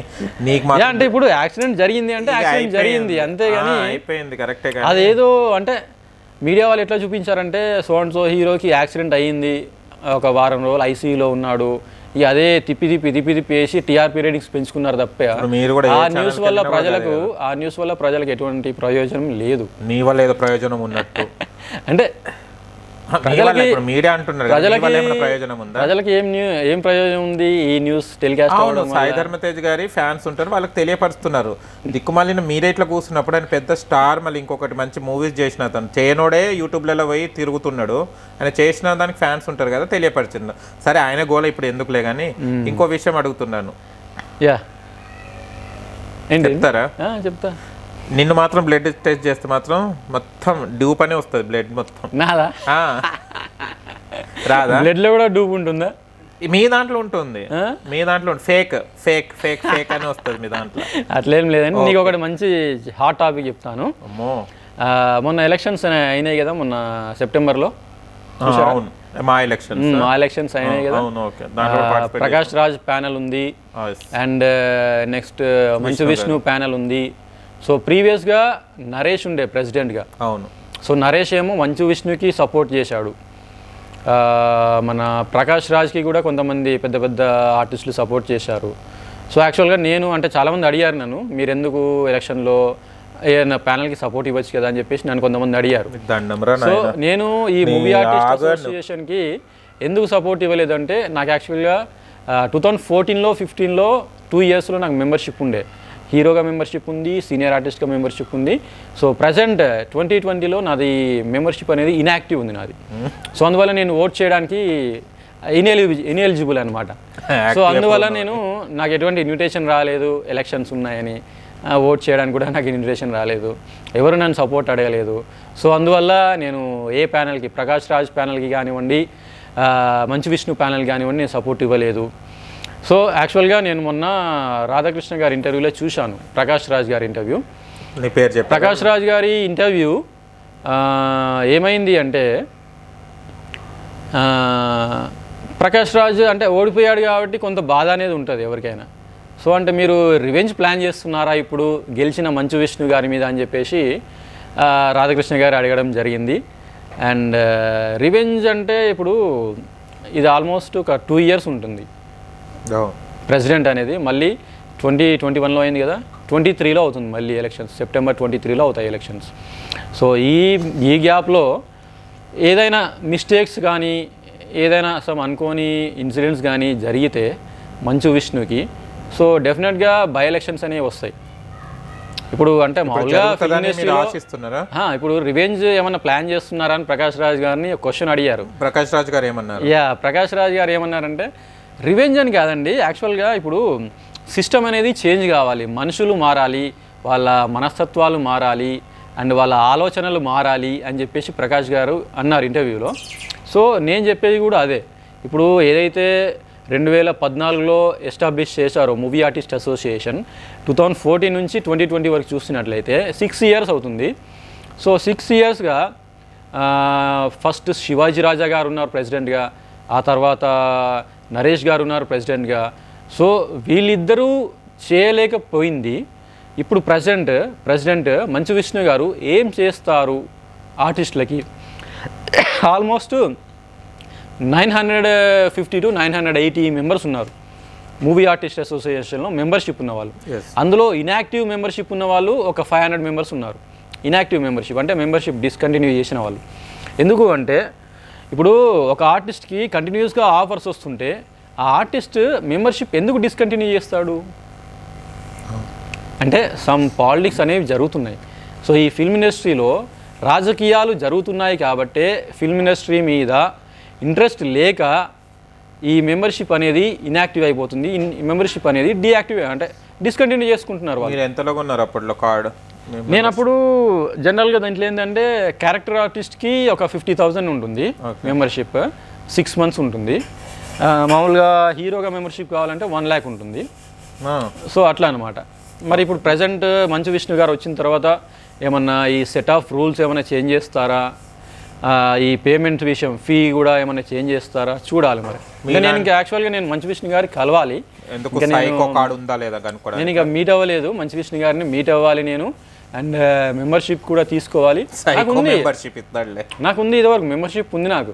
నీకు అంటే ఇప్పుడు యాక్సిడెంట్ జరిగింది అంటే యాక్సిడెంట్ జరిగింది అంతేగాని అయిపోయింది కరెక్టే. అదేదో అంటే మీడియా వాళ్ళు ఎట్లా చూపించారంటే సో అండ్ సో హీరోకి యాక్సిడెంట్ అయ్యింది, ఒక వారం రోజులు ఐసీయూలో ఉన్నాడు, ఇక అదే తిప్పి వేసి టీఆర్పీ రేటింగ్స్ పెంచుకున్నారు తప్ప ఆ న్యూస్ వల్ల ప్రజలకు ఎటువంటి ప్రయోజనం లేదు. నీ వల్ల ఏదో ప్రయోజనం ఉన్నట్టు అంటే మీడియా అంటున్నారు, ప్రజలకి ఏం ప్రయోజనం ఉంది ఈ న్యూస్ టెలికాస్ట్? సాయి ధర్మ తేజ్ గారి ఫ్యాన్స్ ఉంటారు, వాళ్ళకి తెలియపరుస్తున్నారు. దిక్కుమాలిన మీరే ఇట్లా కూర్చున్నప్పుడు ఆయన పెద్ద స్టార్, మళ్ళీ ఇంకొకటి మంచి మూవీస్ చేసిన అతను చేయనోడే యూట్యూబ్లలో పోయి తిరుగుతున్నాడు, ఆయన చేసిన దానికి ఫ్యాన్స్ ఉంటారు కదా, తెలియపరిచింది. సరే ఆయన గోల ఇప్పుడు ఎందుకులే కానీ ఇంకో విషయం అడుగుతున్నాను, చెప్తారా? చెప్తా. నిన్ను మాత్రం బ్లడ్ టెస్ట్ చేస్తే మాత్రం మొత్తం డూప్ అనే వస్తుంది, బ్లడ్ మొత్తం. నాదా? రాదా? బ్లడ్ లో కూడా డూప్ ఉంటుందా? మీ దాంట్లో ఉంటుంది, మీ దాంట్లో ఫేక్ ఫేక్ ఫేక్ ఫేక్ అని వస్తుంది మీ దాంట్లో. అట్లేం లేదండి. నీకు ఒకటి మంచి హాట్ టాపిక్ చెప్తాను. మొన్న ఎలక్షన్స్ అయినాయి కదా, మొన్న సెప్టెంబర్లో. మా ఎలక్షన్స్ అయినాయి కదా. ప్రకాష్ రాజ్ ప్యానెల్ ఉంది and next Manchu Vishnu panel ఉంది. సో ప్రీవియస్గా నరేష్ ఉండే ప్రెసిడెంట్గా. అవును. సో నరేష్ ఏమో మంచు విష్ణుకి సపోర్ట్ చేశాడు, మన ప్రకాష్ రాజ్కి కూడా కొంతమంది పెద్ద పెద్ద ఆర్టిస్టులు సపోర్ట్ చేశారు. సో యాక్చువల్గా నేను అంటే చాలామంది అడిగారు నన్ను, మీరు ఎందుకు ఎలక్షన్లో ఏదైనా ప్యానల్కి సపోర్ట్ ఇవ్వచ్చు కదా అని చెప్పేసి నన్ను కొంతమంది అడిగారు. సో నేను ఈ మూవీ ఆర్టిస్ట్ అసోసియేషన్కి ఎందుకు సపోర్ట్ ఇవ్వలేదంటే నాకు యాక్చువల్గా 2014లో 15లో 2 ఇయర్స్లో నాకు మెంబర్షిప్ ఉండే, హీరోగా మెంబర్షిప్ ఉంది, సీనియర్ ఆర్టిస్ట్గా మెంబర్షిప్ ఉంది. సో ప్రజెంట్ 2020లో నాది మెంబర్షిప్ అనేది ఇన్యాక్టివ్ ఉంది నాది. సో అందువల్ల నేను ఓట్ చేయడానికి ఇన్ఎలిజిబుల్ అనమాట. సో అందువల్ల నాకు ఎటువంటి ఇన్విటేషన్ రాలేదు, ఎలక్షన్స్ ఉన్నాయని ఓట్ చేయడానికి కూడా నాకు ఇన్విటేషన్ రాలేదు, ఎవరు నన్ను సపోర్ట్ అడగలేదు. సో అందువల్ల నేను ఏ ప్యానల్కి, ప్రకాష్ రాజ్ ప్యానల్కి కానివ్వండి, మంచు విష్ణు ప్యానల్ కానివ్వండి, నేను సపోర్ట్ ఇవ్వలేదు. సో యాక్చువల్గా నేను మొన్న రాధాకృష్ణ గారి ఇంటర్వ్యూలో చూశాను, ప్రకాష్ రాజ్ గారి ఇంటర్వ్యూ. ప్రకాష్ రాజ్ గారి ఇంటర్వ్యూ ఏమైంది అంటే, ప్రకాష్ రాజ్ అంటే ఓడిపోయాడు కాబట్టి కొంత బాధ అనేది ఉంటుంది ఎవరికైనా. సో అంటే మీరు రివెంజ్ ప్లాన్ చేస్తున్నారా ఇప్పుడు గెలిచిన మంచు విష్ణు గారి మీద అని చెప్పేసి రాధాకృష్ణ గారు అడగడం జరిగింది. అండ్ రివెంజ్ అంటే ఇప్పుడు ఇది ఆల్మోస్ట్ ఒక 2 ఇయర్స్ ఉంటుంది ప్రెసిడెంట్ అనేది. మళ్ళీ 2021లో అయింది కదా, 23లో అవుతుంది మళ్ళీ ఎలక్షన్స్, సెప్టెంబర్ 23లో అవుతాయి ఎలక్షన్స్. సో ఈ గ్యాప్లో ఏదైనా మిస్టేక్స్ కానీ ఏదైనా సమ్ అనుకోని ఇన్సిడెంట్స్ కానీ జరిగితే మంచు విష్ణుకి, సో డెఫినెట్గా బై ఎలక్షన్స్ అనేవి వస్తాయి. ఇప్పుడు అంటే మామూలుగా ఇప్పుడు రివెంజ్ ఏమన్నా ప్లాన్ చేస్తున్నారా అని ప్రకాష్ రాజ్ గారిని క్వశ్చన్ అడిగారు. ప్రకాష్ రాజ్ గారు ఏమన్నారు? ప్రకాష్ రాజ్ గారు ఏమన్నారంటే, రివెంజ్ అని కాదండి, యాక్చువల్గా ఇప్పుడు సిస్టమ్ అనేది చేంజ్ కావాలి, మనుషులు మారాలి, వాళ్ళ మనస్తత్వాలు మారాలి అండ్ వాళ్ళ ఆలోచనలు మారాలి అని చెప్పేసి ప్రకాష్ గారు అన్నారు ఇంటర్వ్యూలో. సో నేను చెప్పేది కూడా అదే. ఇప్పుడు ఏదైతే 2014లో ఎస్టాబ్లిష్ చేశారో మూవీ ఆర్టిస్ట్ అసోసియేషన్, 2014 నుంచి 2020 వరకు చూసినట్లయితే 6 ఇయర్స్ అవుతుంది. సో 6 ఇయర్స్గా ఫస్ట్ శివాజీ రాజా గారు ఉన్నారు ప్రెసిడెంట్గా, ఆ తర్వాత నరేష్ గారు ఉన్నారు ప్రెసిడెంట్గా. సో వీళ్ళిద్దరూ చేయలేకపోయింది. ఇప్పుడు ప్రెసిడెంట్ మంచు విష్ణు గారు ఏం చేస్తారు ఆర్టిస్టులకి? ఆల్మోస్ట్ 950 to 980 మెంబర్స్ ఉన్నారు మూవీ ఆర్టిస్ట్ అసోసియేషన్లో మెంబర్షిప్ ఉన్నవాళ్ళు. అందులో ఇన్యాక్టివ్ మెంబర్షిప్ ఉన్న వాళ్ళు ఒక 500 మెంబర్స్ ఉన్నారు. ఇన్యాక్టివ్ మెంబర్షిప్ అంటే మెంబర్షిప్ డిస్కంటిన్యూ చేసిన వాళ్ళు. ఎందుకు అంటే ఇప్పుడు ఒక ఆర్టిస్ట్కి కంటిన్యూస్గా ఆఫర్స్ వస్తుంటే ఆ ఆర్టిస్ట్ మెంబర్షిప్ ఎందుకు డిస్కంటిన్యూ చేస్తాడు అంటే సమ్ పాలిటిక్స్ అనేవి జరుగుతున్నాయి. సో ఈ ఫిల్మ్ ఇండస్ట్రీలో రాజకీయాలు జరుగుతున్నాయి కాబట్టే ఫిల్మ్ ఇండస్ట్రీ మీద ఇంట్రెస్ట్ లేక ఈ మెంబర్షిప్ అనేది ఇన్యాక్టివ్ అయిపోతుంది, మెంబర్షిప్ అనేది డీయాక్టివ్ అంటే డిస్కంటిన్యూ చేసుకుంటున్నారు. మీరు ఎంతలో ఉన్నారు అప్పట్లో కార్డు? నేను అప్పుడు జనరల్గా దాంట్లో ఏంటంటే క్యారెక్టర్ ఆర్టిస్ట్కి ఒక 50,000 ఉంటుంది మెంబర్షిప్, 6 months ఉంటుంది. మామూలుగా హీరోగా మెంబర్షిప్ కావాలంటే 1 lakh ఉంటుంది. సో అట్లా అనమాట. మరి ఇప్పుడు ప్రజెంట్ మంచు విష్ణు గారు వచ్చిన తర్వాత ఏమన్నా ఈ సెట్ ఆఫ్ రూల్స్ ఏమైనా చేంజ్ చేస్తారా, ఈ పేమెంట్ విషయం ఫీ కూడా ఏమైనా చేంజ్ చేస్తారా చూడాలి. మరి ఇంకా నేను ఇంకా యాక్చువల్గా నేను మంచు విష్ణు గారికి కలవాలి, నేను ఇక మీట్ అవ్వలేదు. మంచు విష్ణు గారిని మీట్ అవ్వాలి నేను, అండ్ మెంబర్షిప్ కూడా తీసుకోవాలి. నాకుంది ఇదివరకు మెంబర్షిప్ ఉంది, నాకు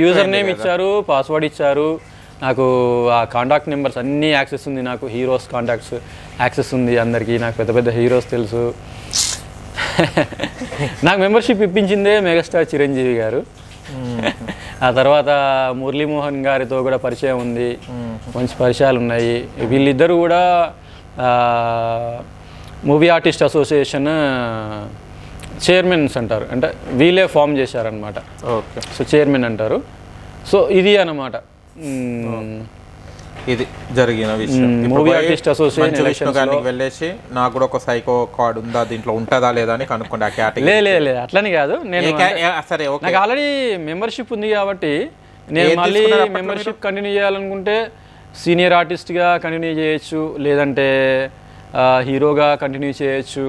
యూజర్ నేమ్ ఇచ్చారు, పాస్వర్డ్ ఇచ్చారు, నాకు ఆ కాంటాక్ట్ నెంబర్స్ అన్నీ యాక్సెస్ ఉంది, నాకు హీరోస్ కాంటాక్ట్స్ యాక్సెస్ ఉంది అందరికీ, నాకు పెద్ద పెద్ద హీరోస్ తెలుసు. నాకు మెంబర్షిప్ ఇప్పించిందే మెగాస్టార్ చిరంజీవి గారు. ఆ తర్వాత మురళీమోహన్ గారితో కూడా పరిచయం ఉంది, మంచి పరిచయాలు ఉన్నాయి. వీళ్ళిద్దరూ కూడా మూవీ ఆర్టిస్ట్ అసోసియేషన్ చైర్మన్స్ అంటారు, అంటే వీళ్ళే ఫామ్ చేశారనమాట. ఓకే, సో చైర్మన్ అంటారు. సో ఇది అన్నమాట ఇది జరిగిన విషయం. మూవీ ఆర్టిస్ట్ అసోసియేషన్ వెళ్ళేసి నాకు కూడా ఒక సైకో కార్డ్ ఉందా, దీంట్లో ఉంటుందా లేదా అని కనుక్కోండి. ఆ కేటగిరీ లేదు అట్లని కాదు, నేను సరే నాకు ఆల్రెడీ మెంబర్షిప్ ఉంది కాబట్టి నేను మళ్ళీ మెంబర్షిప్ కంటిన్యూ చేయాలనుకుంటే సీనియర్ ఆర్టిస్ట్గా కంటిన్యూ చేయొచ్చు, లేదంటే హీరోగా కంటిన్యూ చేయొచ్చు.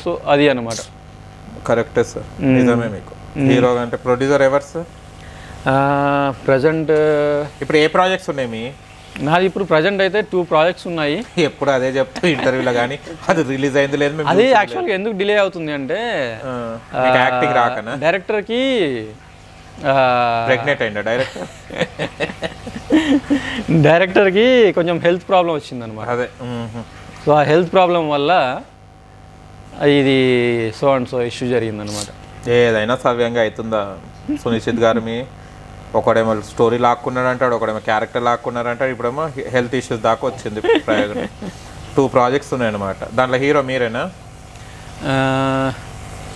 సో అది అన్నమాట. కరెక్టే సార్, నిజమే. మీకు హీరోగా అంటే ప్రొడ్యూసర్ ఎవరు సార్ ప్రజెంట్? ఇప్పుడు ఏ ప్రాజెక్ట్స్ ఉన్నాయి మీ? నాది ఇప్పుడు ప్రజెంట్ అయితే 2 ప్రాజెక్ట్స్ ఉన్నాయి. ఎప్పుడు అదే చెప్తా ఇంటర్వ్యూలో, కానీ అది రిలీజ్ అయింది లేదు. అది యాక్చువల్గా ఎందుకు డిలే అవుతుంది అంటే యాక్టింగ్ రాకనా, డైరెక్టర్కి ప్రెగ్నెంట్ అయిందా డైరెక్టర్కి కొంచెం హెల్త్ ప్రాబ్లం వచ్చిందనమాట. అదే, సో ఆ హెల్త్ ప్రాబ్లం వల్ల ఇది సో అండ్ సో ఇష్యూ జరిగిందనమాట. ఏదైనా సవ్యంగా అవుతుందా సునిశ్చిత్ గారు? మీ ఒకడేమో స్టోరీ లాక్కున్నాడు అంటాడు, ఒకడేమో క్యారెక్టర్ లాక్కున్నారు అంటాడు, ఇప్పుడేమో హెల్త్ ఇష్యూస్ దాకా వచ్చింది ప్రయోజనం. 2 ప్రాజెక్ట్స్ ఉన్నాయన్నమాట. దాంట్లో హీరో మీరేనా?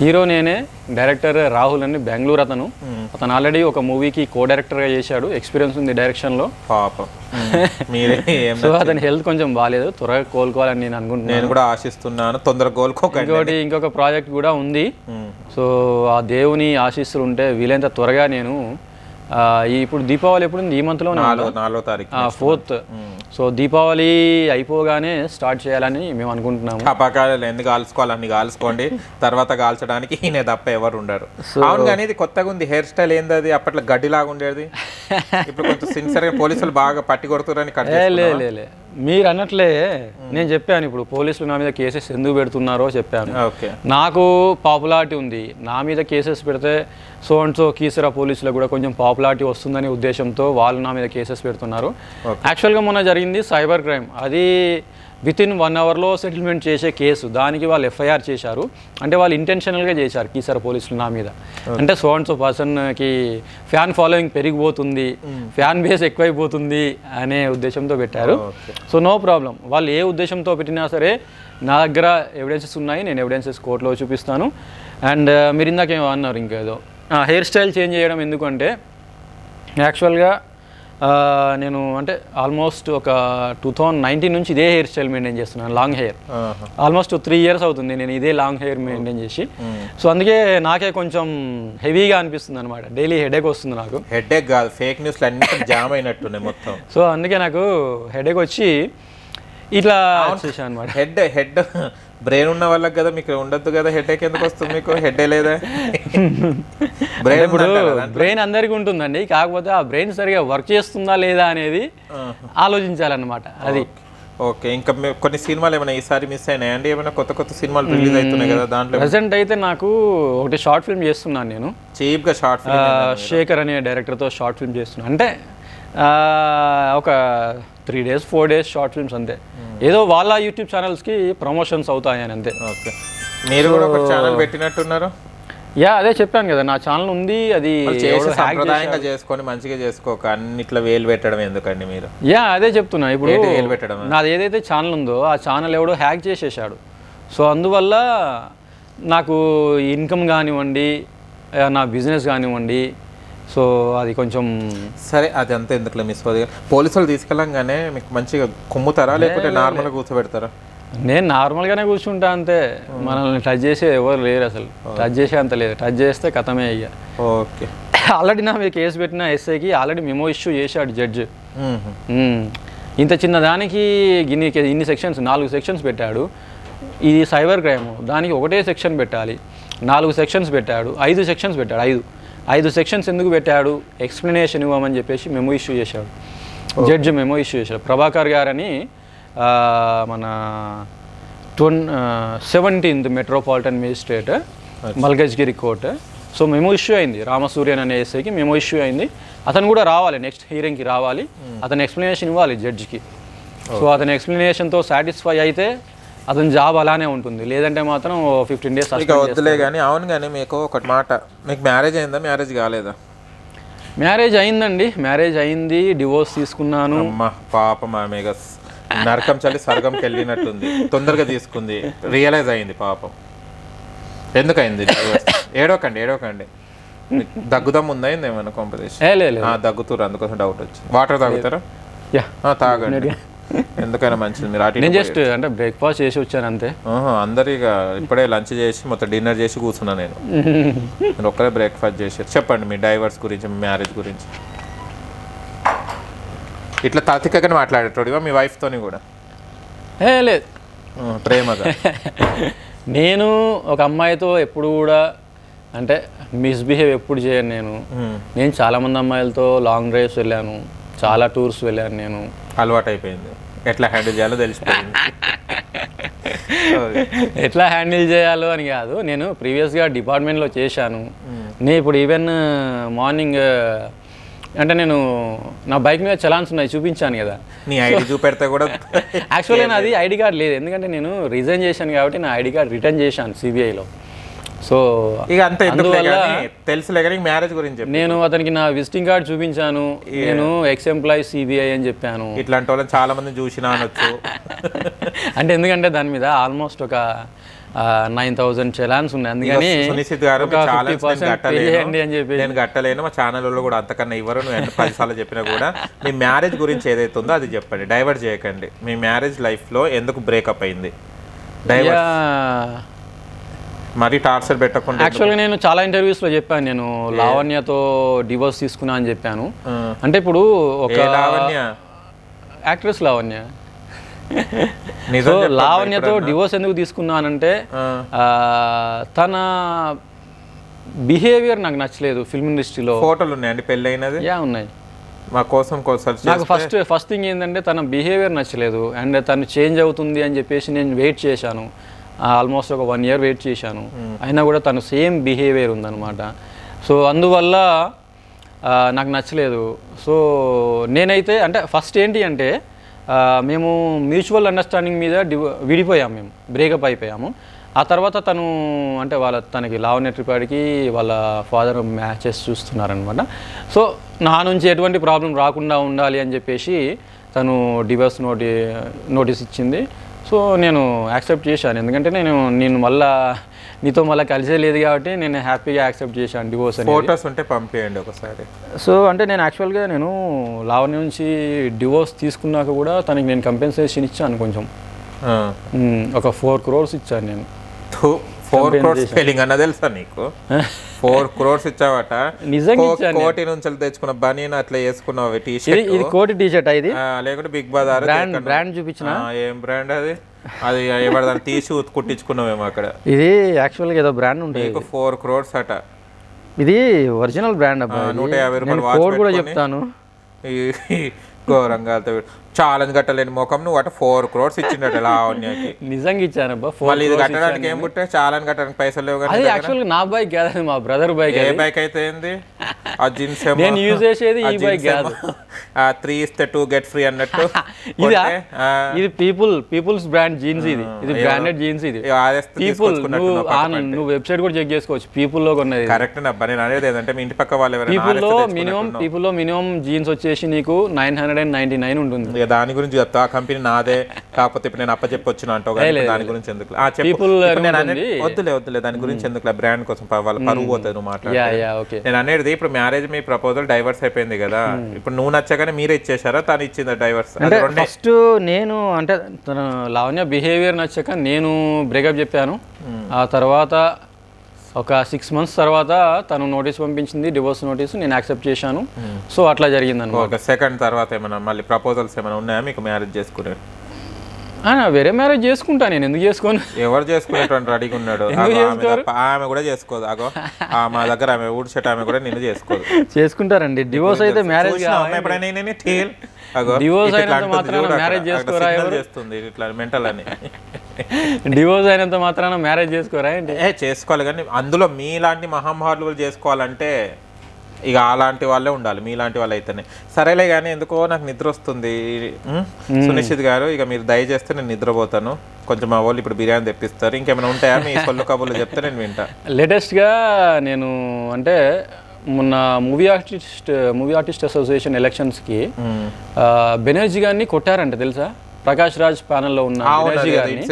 హీరో నేనే, డైరెక్టర్ రాహుల్ అని బెంగళూరు అతను ఆల్రెడీ ఒక మూవీకి కో డైరెక్టర్గా చేశాడు, ఎక్స్పీరియన్స్ ఉంది డైరెక్షన్లో. పాపం మీరే. సో అతని హెల్త్ కొంచెం బాగాలేదు, త్వరగా కోలుకోవాలని నేను అనుకుంటున్నాను. నేను కూడా ఆశిస్తున్నాను తొందరగా కోలుకోకండి. ఇంకొక ప్రాజెక్ట్ కూడా ఉంది. సో ఆ దేవుని ఆశీస్సులు ఉంటే వీలైనంత త్వరగా నేను ఇప్పుడు దీపావళి ఎప్పుడు ఈ మంత్లో 4వ తారీఖు 4th. సో దీపావళి అయిపోగానే స్టార్ట్ చేయాలని మేము అనుకుంటున్నాము. టపాకాయలు ఎందుకు కాల్చుకోవాలి, అన్ని కాల్చుకోండి, తర్వాత కాల్చడానికి ఈయన తప్ప ఎవరు ఉండరు. అవును, కానీ ఇది కొత్తగా ఉంది హెయిర్ స్టైల్. ఏంది అది? అప్పట్లో గడ్డిలాగా ఉండేది, ఇప్పుడు కొంచెం సిన్సియర్గా పోలీసులు బాగా పట్టి కొడుతున్నారని. లే మీరు అన్నట్లే నేను చెప్పాను, ఇప్పుడు పోలీసులు నా మీద కేసెస్ ఎందుకు పెడుతున్నారో చెప్పాను. నాకు పాపులారిటీ ఉంది, నా మీద కేసెస్ పెడితే సో అండ్ సో కీసరా పోలీసులకు కూడా కొంచెం పాపులారిటీ వస్తుందనే ఉద్దేశంతో వాళ్ళు నా మీద కేసెస్ పెడుతున్నారు. యాక్చువల్గా మొన్న జరిగింది సైబర్ క్రైమ్, అది వితిన్ 1 అవర్లో సెటిల్మెంట్ చేసే కేసు. దానికి వాళ్ళు ఎఫ్ఐఆర్ చేశారు, అంటే వాళ్ళు ఇంటెన్షనల్గా చేశారు కీసరా పోలీసులు నా మీద. అంటే సో అండ్ సో పర్సన్కి ఫ్యాన్ ఫాలోయింగ్ పెరిగిపోతుంది, ఫ్యాన్ బేస్ ఎక్కువైపోతుంది అనే ఉద్దేశంతో పెట్టారు. సో నో ప్రాబ్లం, వాళ్ళు ఏ ఉద్దేశంతో పెట్టినా సరే నా దగ్గర ఎవిడెన్సెస్ ఉన్నాయి, నేను ఎవిడెన్సెస్ కోర్టులో చూపిస్తాను. అండ్ మీరు ఇందాకేమో అన్నారు ఇంకేదో హెయిర్ స్టైల్ చేంజ్ చేయడం ఎందుకంటే, యాక్చువల్గా నేను అంటే ఆల్మోస్ట్ ఒక 2019 నుంచి ఇదే హెయిర్ స్టైల్ మెయింటైన్ చేస్తున్నాను, లాంగ్ హెయిర్. ఆల్మోస్ట్ 3 years అవుతుంది నేను ఇదే లాంగ్ హెయిర్ మెయింటైన్ చేసి. సో అందుకే నాకే కొంచెం హెవీగా అనిపిస్తుంది అనమాట, డైలీ హెడేక్ వస్తుంది నాకు. హెడేక్ కాదు, ఫేక్ న్యూస్లు అన్ని జామ్ అయినట్టున్నాయి మొత్తం. సో అందుకే నాకు హెడేక్ వచ్చి ఇట్లా వచ్చేసాను అనమాట. హెడ్ బ్రెయిన్ ఉన్న వాళ్ళకి కదా, మీకు ఉండొద్దు కదా హెడేక్. ఎందుకు వస్తుంది మీకు? హెడ్ లేదా? బ్రెయిన్ అందరికీ ఉంటుందండి, కాకపోతే ఆ బ్రెయిన్ సరిగా వర్క్ చేస్తుందా లేదా అనేది ఆలోచించాలన్నమాట. అది ఓకే. ఇంకా కొన్ని సినిమాలు ఏమైనా ఈసారి మిస్ అయినాయి అండి? ఏమైనా కొత్త సినిమాలు రిలీజ్ అవుతున్నాయి కదా, దాంట్లో ప్రెసెంట్ అయితే నాకు ఒకటి షార్ట్ ఫిల్మ్ చేస్తున్నాను నేను, చీప్గా షార్ట్ ఫిల్మ్. శేఖర్ అనే డైరెక్టర్తో షార్ట్ ఫిల్మ్ చేస్తున్నాను. అంటే ఒక 3 days 4 days షార్ట్ ఫిల్మ్స్ అంతే, ఏదో వాళ్ళ యూట్యూబ్ ఛానల్స్కి ప్రమోషన్స్ అవుతాయని అంతే. ఓకే, మీరు కూడా ఒక ఛానల్ పెట్టినట్టున్నారు? యా, అదే చెప్పాను కదా, నా ఛానల్ ఉంది. అది సాంప్రదాయంగా చేసుకొని మంచిగా చేసుకోక అన్నిట్లో వేలు పెట్టడం ఎందుకండి మీరు? యా, అదే చెప్తున్నా. ఇప్పుడు వేలు పెట్టడం, నాది ఏదైతే ఛానల్ ఉందో ఆ ఛానల్ ఎవడో హ్యాక్ చేసేసాడు. సో అందువల్ల నాకు ఇన్కమ్ కానివ్వండి, నా బిజినెస్ కానివ్వండి, సో అది కొంచెం సరే. అది అంతా ఎందుకులే మిస్ అవుతుంది. పోలీసులు తీసుకెళ్ళంగానే మీకు మంచిగా కుమ్ముతారా, లేకపోతే నార్మల్గా కూర్చోబెడతారా? నేను నార్మల్గానే కూర్చుంటా అంతే, మనల్ని టచ్ చేసే ఎవరు లేరు అసలు, టచ్ చేసే అంత లేదు. టచ్ చేస్తే కథమే అయ్యా. ఓకే, ఆల్రెడీ నా మీద కేసు పెట్టిన ఎస్ఐకి ఆల్రెడీ మెమో ఇష్యూ చేశాడు జడ్జి. ఇంత చిన్న దానికి ఇన్ని సెక్షన్స్ 4 sections పెట్టాడు. ఇది సైబర్ క్రైమ్, దానికి ఒకటే సెక్షన్ పెట్టాలి, 4 సెక్షన్స్ పెట్టాడు, 5 సెక్షన్స్ పెట్టాడు. 5 సెక్షన్స్ ఎందుకు పెట్టాడు, ఎక్స్ప్లెనేషన్ ఇవ్వమని చెప్పేసి మెమో ఇష్యూ చేశాడు, జడ్జి మెమో ఇష్యూ చేశాడు. ప్రభాకర్ గారని మన 17th metropolitan magistrate Malkajgiri court. So memo issue అయింది, రామసూర్యన్ అనే ఎస్ఐకి మెమో ఇష్యూ అయింది. అతను కూడా రావాలి, నెక్స్ట్ హియరింగ్కి రావాలి, అతను ఎక్స్ప్లెనేషన్ ఇవ్వాలి జడ్జికి. సో అతని ఎక్స్ప్లెనేషన్తో సాటిస్ఫై అయితే అతని జాబ్ అలానే ఉంటుంది, లేదంటే మాత్రం 15 days వద్దులే. కానీ అవును, కానీ మీకు ఒకటి మాట, మీకు మ్యారేజ్ అయిందా, మ్యారేజ్ కాలేదా? మ్యారేజ్ అయిందండి, మ్యారేజ్ అయింది, డివోర్స్ తీసుకున్నాను. అమ్మ పాపం, ఆమె నరకం చల్లి స్వర్గంకి వెళ్ళినట్టుంది, తొందరగా తీసుకుంది, రియలైజ్ అయింది పాపం. ఎందుకయింది? ఏడవకండి. దగ్గుదమ్ ఉందా ఏమైనా కాంపిటీషన్? దగ్గుతారు, అందుకోసం డౌట్ వచ్చింది. వాటర్ తాగుతారా? తాగండి, ఎందుకైనా మంచిది. మీరు నేను జస్ట్ అంటే బ్రేక్ఫాస్ట్ చేసి వచ్చాను అంతే. అందరు ఇక ఇప్పుడే లంచ్ చేసి మొత్తం డిన్నర్ చేసి కూర్చున్నా నేను. మీరు ఒక్కరే బ్రేక్ఫాస్ట్ చేశారు. చెప్పండి మీ డైవర్స్ గురించి, మీ మ్యారేజ్ గురించి. ఇట్లా తాతికగానే మాట్లాడేటోడివా మీ వైఫ్తోని కూడా? లేదు, ప్రేమగా. నేను ఒక అమ్మాయితో ఎప్పుడు కూడా అంటే మిస్బిహేవ్ ఎప్పుడు చేయను. నేను చాలామంది అమ్మాయిలతో లాంగ్ డ్రైవ్స్ వెళ్ళాను, చాలా టూర్స్ వెళ్ళాను. నేను అలవాటు అయిపోయింది, ఎట్లా హ్యాండిల్ చేయాలో తెలిసిపోయింది. ఎట్లా హ్యాండిల్ చేయాలో అని కాదు, నేను ప్రీవియస్గా డిపార్ట్మెంట్లో చేశాను. నేను ఇప్పుడు ఈవెన్ మార్నింగ్ అంటే నేను నా బైక్ మీద చలాన్స్ ఉన్నాయి, చూపించాను కదా. నీ ఐడి చూపెడితే కూడా యాక్చువల్లీ నాది ఐడి కార్డ్ లేదు, ఎందుకంటే నేను రిజైన్ చేశాను కాబట్టి నా ఐడి కార్డ్ రిటర్న్ చేశాను సిబిఐలో. సో ఇక అంతే, అందువల్ల తెలుసులే. కానీ మ్యారేజ్ గురించి నేను అతనికి నా విజిటింగ్ కార్డ్ చూపించాను, నేను ఎక్స్ ఎంప్లాయీ సిబిఐ అని చెప్పాను. ఇట్లాంటి వాళ్ళని చాలా మంది చూసినా అనొచ్చు. అంటే ఎందుకంటే దాని మీద ఆల్మోస్ట్ ఒక 9,000 చలాన్స్ ఉన్నాయి, అందుకని సునిశ్చిత్ గారు నేను కట్టలేను, మా ఛానల్లో కూడా అంతకన్నా ఇవ్వరు. నువ్వు 10 సార్లు చెప్పినా కూడా మీ మ్యారేజ్ గురించి ఏదైతే ఉందో అది చెప్పండి, డైవర్ట్ చేయకండి. మీ మ్యారేజ్ లైఫ్లో ఎందుకు బ్రేకప్ అయింది? మరి టార్చర్ పెట్టకుండా. యాక్చువల్గా నేను చాలా ఇంటర్వ్యూస్లో చెప్పాను, నేను లావణ్యతో డివోర్స్ తీసుకున్నా అని చెప్పాను. అంటే ఇప్పుడు ఒక యాక్ట్రెస్ లావణ్య, సో లావణ్యతో డివోర్స్ ఎందుకు తీసుకున్నానంటే తన బిహేవియర్ నాకు నచ్చలేదు. ఫిల్మ్ ఇండస్ట్రీలో ఫోటోలు ఉన్నాయండి పెళ్ళైనది? ఉన్నాయి, మా కోసం నాకు ఫస్ట్ థింగ్ ఏంటంటే తన బిహేవియర్ నచ్చలేదు, అండ్ తను చేంజ్ అవుతుంది అని చెప్పేసి నేను వెయిట్ చేశాను, ఆల్మోస్ట్ ఒక 1 year వెయిట్ చేశాను, అయినా కూడా తను సేమ్ బిహేవియర్ ఉందన్నమాట. సో అందువల్ల నాకు నచ్చలేదు. సో నేనైతే అంటే ఫస్ట్ ఏంటి అంటే మేము మ్యూచువల్ అండర్స్టాండింగ్ మీద విడిపోయాము, మేము బ్రేకప్ అయిపోయాము. ఆ తర్వాత తను అంటే తనకి లావణ్య త్రిపాఠికి వాళ్ళ ఫాదర్ మ్యాచెస్ చూస్తున్నారనమాట. సో నా నుంచి ఎటువంటి ప్రాబ్లం రాకుండా ఉండాలి అని చెప్పేసి తను డివోర్స్ నోటీస్ ఇచ్చింది. సో నేను యాక్సెప్ట్ చేశాను, ఎందుకంటే నేను నీతో మళ్ళీ కలిసే లేదు కాబట్టి నేను హ్యాపీగా యాక్సెప్ట్ చేశాను డివోర్స్ అని. ఫోటోస్ ఉంటే పంపేయండి ఒకసారి. సో అంటే నేను యాక్చువల్గా నేను లావణ్య నుంచి డివోర్స్ తీసుకున్నాక కూడా తనకి నేను కంపెన్సేషన్ ఇచ్చాను కొంచెం, ఒక 4 crores ఇచ్చాను నేను. 4 crores స్పెల్లింగ్ అన్న తెలుసా నీకు? 4 crores ఇచ్చావట. నిజంగా కోటి నుంచి తెచ్చుకున్న బనీన్ అట్లా వేసుకున్నావు టీ-షర్ట్. ఇది కోటి టీ-షర్ట్, ఇది లేకుంటే బిగ్ బజార్ బ్రాండ్ చూపించిన. ఏం బ్రాండ్ అది? అది ఎవరిదాన్ని తీసి కుట్టించుకున్నావేమో అక్కడ. ఇది యాక్చువల్గా ఏదో బ్రాండ్ ఉంటుంది. 4 crores అట. ఇది ఒరిజినల్ బ్రాండ్ అబ్బా. 150 రూపాయలు వాచ్ కూడా చెప్తాను. ఘోరంగా ఛాలెంజ్ కట్టలేని ముఖం నువ్వు అట 4 crores ఇచ్చిండట లావణ్యకి. నిజంగా ఇచ్చానబ్బా. మళ్ళీ ఇది కట్టడానికి ఏం పుట్టే? ఛాలెంజ్ కట్టడానికి పైసలు లేవు. అది యాక్చువల్గా నా బైక్ కాదు, మా బ్రదర్ బైక్. ఏ బైక్ అయితే ఏంది? ఆ జీన్స్ నేను యూజ్ చేసేది ఈ బైక్ కాదు. 3 ఇస్తే 2 get free అన్నట్టు. ఇది పీపుల్స్ బ్రాండ్ జీన్స్, ఇది బ్రాండెడ్ జీన్స్. ఇది పీపుల్, నువ్వు వెబ్సైట్ కూడా చెక్ చేసుకోవచ్చు, పీపుల్ లో ఉన్నది. కరెక్ట్ అబ్బా. నేను అనేది ఏంటంటే మీ ఇంటి పక్క వాళ్ళు పీపుల్ లో మినిమం జీన్స్ వచ్చేసి నీకు 999 ఉంటుంది. దాని గురించి చెప్తా, ఆ కంపెనీ నాదే, కాకపోతే ఇప్పుడు నేను అప్పచెప్పొచ్చిన అంటావు, దాని గురించి ఎందుకు? వద్దులే దాని గురించి ఎందుకు, బ్రాండ్ కోసం వాళ్ళ పరువు పోతుంది నువ్వు మాట్లాడు. నేను అనేది ఇప్పుడు మ్యారేజ్ మీ ప్రపోజల్ డైవర్స్ అయిపోయింది కదా, ఇప్పుడు నువ్వు నచ్చగానే మీరే ఇచ్చేసారా, తను ఇచ్చిందా డైవర్స్? ఫస్ట్ నేను అంటే లావణ్య బిహేవియర్ నచ్చక నేను బ్రేకప్ చెప్పాను. ఆ తర్వాత ఒక 6 months తర్వాత తను నోటీస్ పంపించింది, డివోర్స్ నోటీస్, నేను యాక్సెప్ట్ చేశాను. సో అట్లా జరిగింది అనమాట. సెకండ్ తర్వాత ఏమైనా మళ్ళీ ప్రపోజల్స్ ఏమైనా ఉన్నాయా మీకు మ్యారేజ్ చేసుకునే? వేరే మ్యారేజ్ చేసుకుంటా, నేను ఎందుకు చేసుకోను? ఎవరు చేసుకునేటువంటి రెడీగా ఉన్నాడు? ఆమె కూడా చేసుకోదు. అగో మా దగ్గర ఆమె ఊడ్చేట ఆమె కూడా నిన్ను చేసుకోదు. చేసుకుంటారండి. డివోర్స్ అయితే మ్యారేజ్ డివోర్స్ అయినంత మాత్రాన మ్యారేజ్ చేసుకోరా? చేస్తుంది ఇట్లా మెంటల్ అని. డివోర్స్ అయినంత మాత్రాన మ్యారేజ్ చేసుకోరా ఏంటి? చేసుకోవాలి, కానీ అందులో మీలాంటి మహామహులు చేసుకోవాలంటే ఇక అలాంటి వాళ్ళే ఉండాలి, మీలాంటి వాళ్ళు అయితేనే. సరేలే కానీ ఎందుకో నాకు నిద్ర వస్తుంది సునిశ్చిత్ గారు, ఇక మీరు దయచేస్తే నేను నిద్రపోతాను. కొంచెం మా వాళ్ళు ఇప్పుడు బిర్యానీ తెప్పిస్తారు. ఇంకేమైనా ఉంటాయా మీ సొల్లు కబుర్లు చెప్తే నేను వింటా. లేటెస్ట్గా నేను అంటే మొన్న మూవీ ఆర్టిస్ట్ అసోసియేషన్ ఎలక్షన్స్కి బెనర్జీ గారిని కొట్టారంట, తెలుసా? ప్రకాష్ రాజ్ ప్యానెల్లో ఉన్న బెనర్జీ గారిని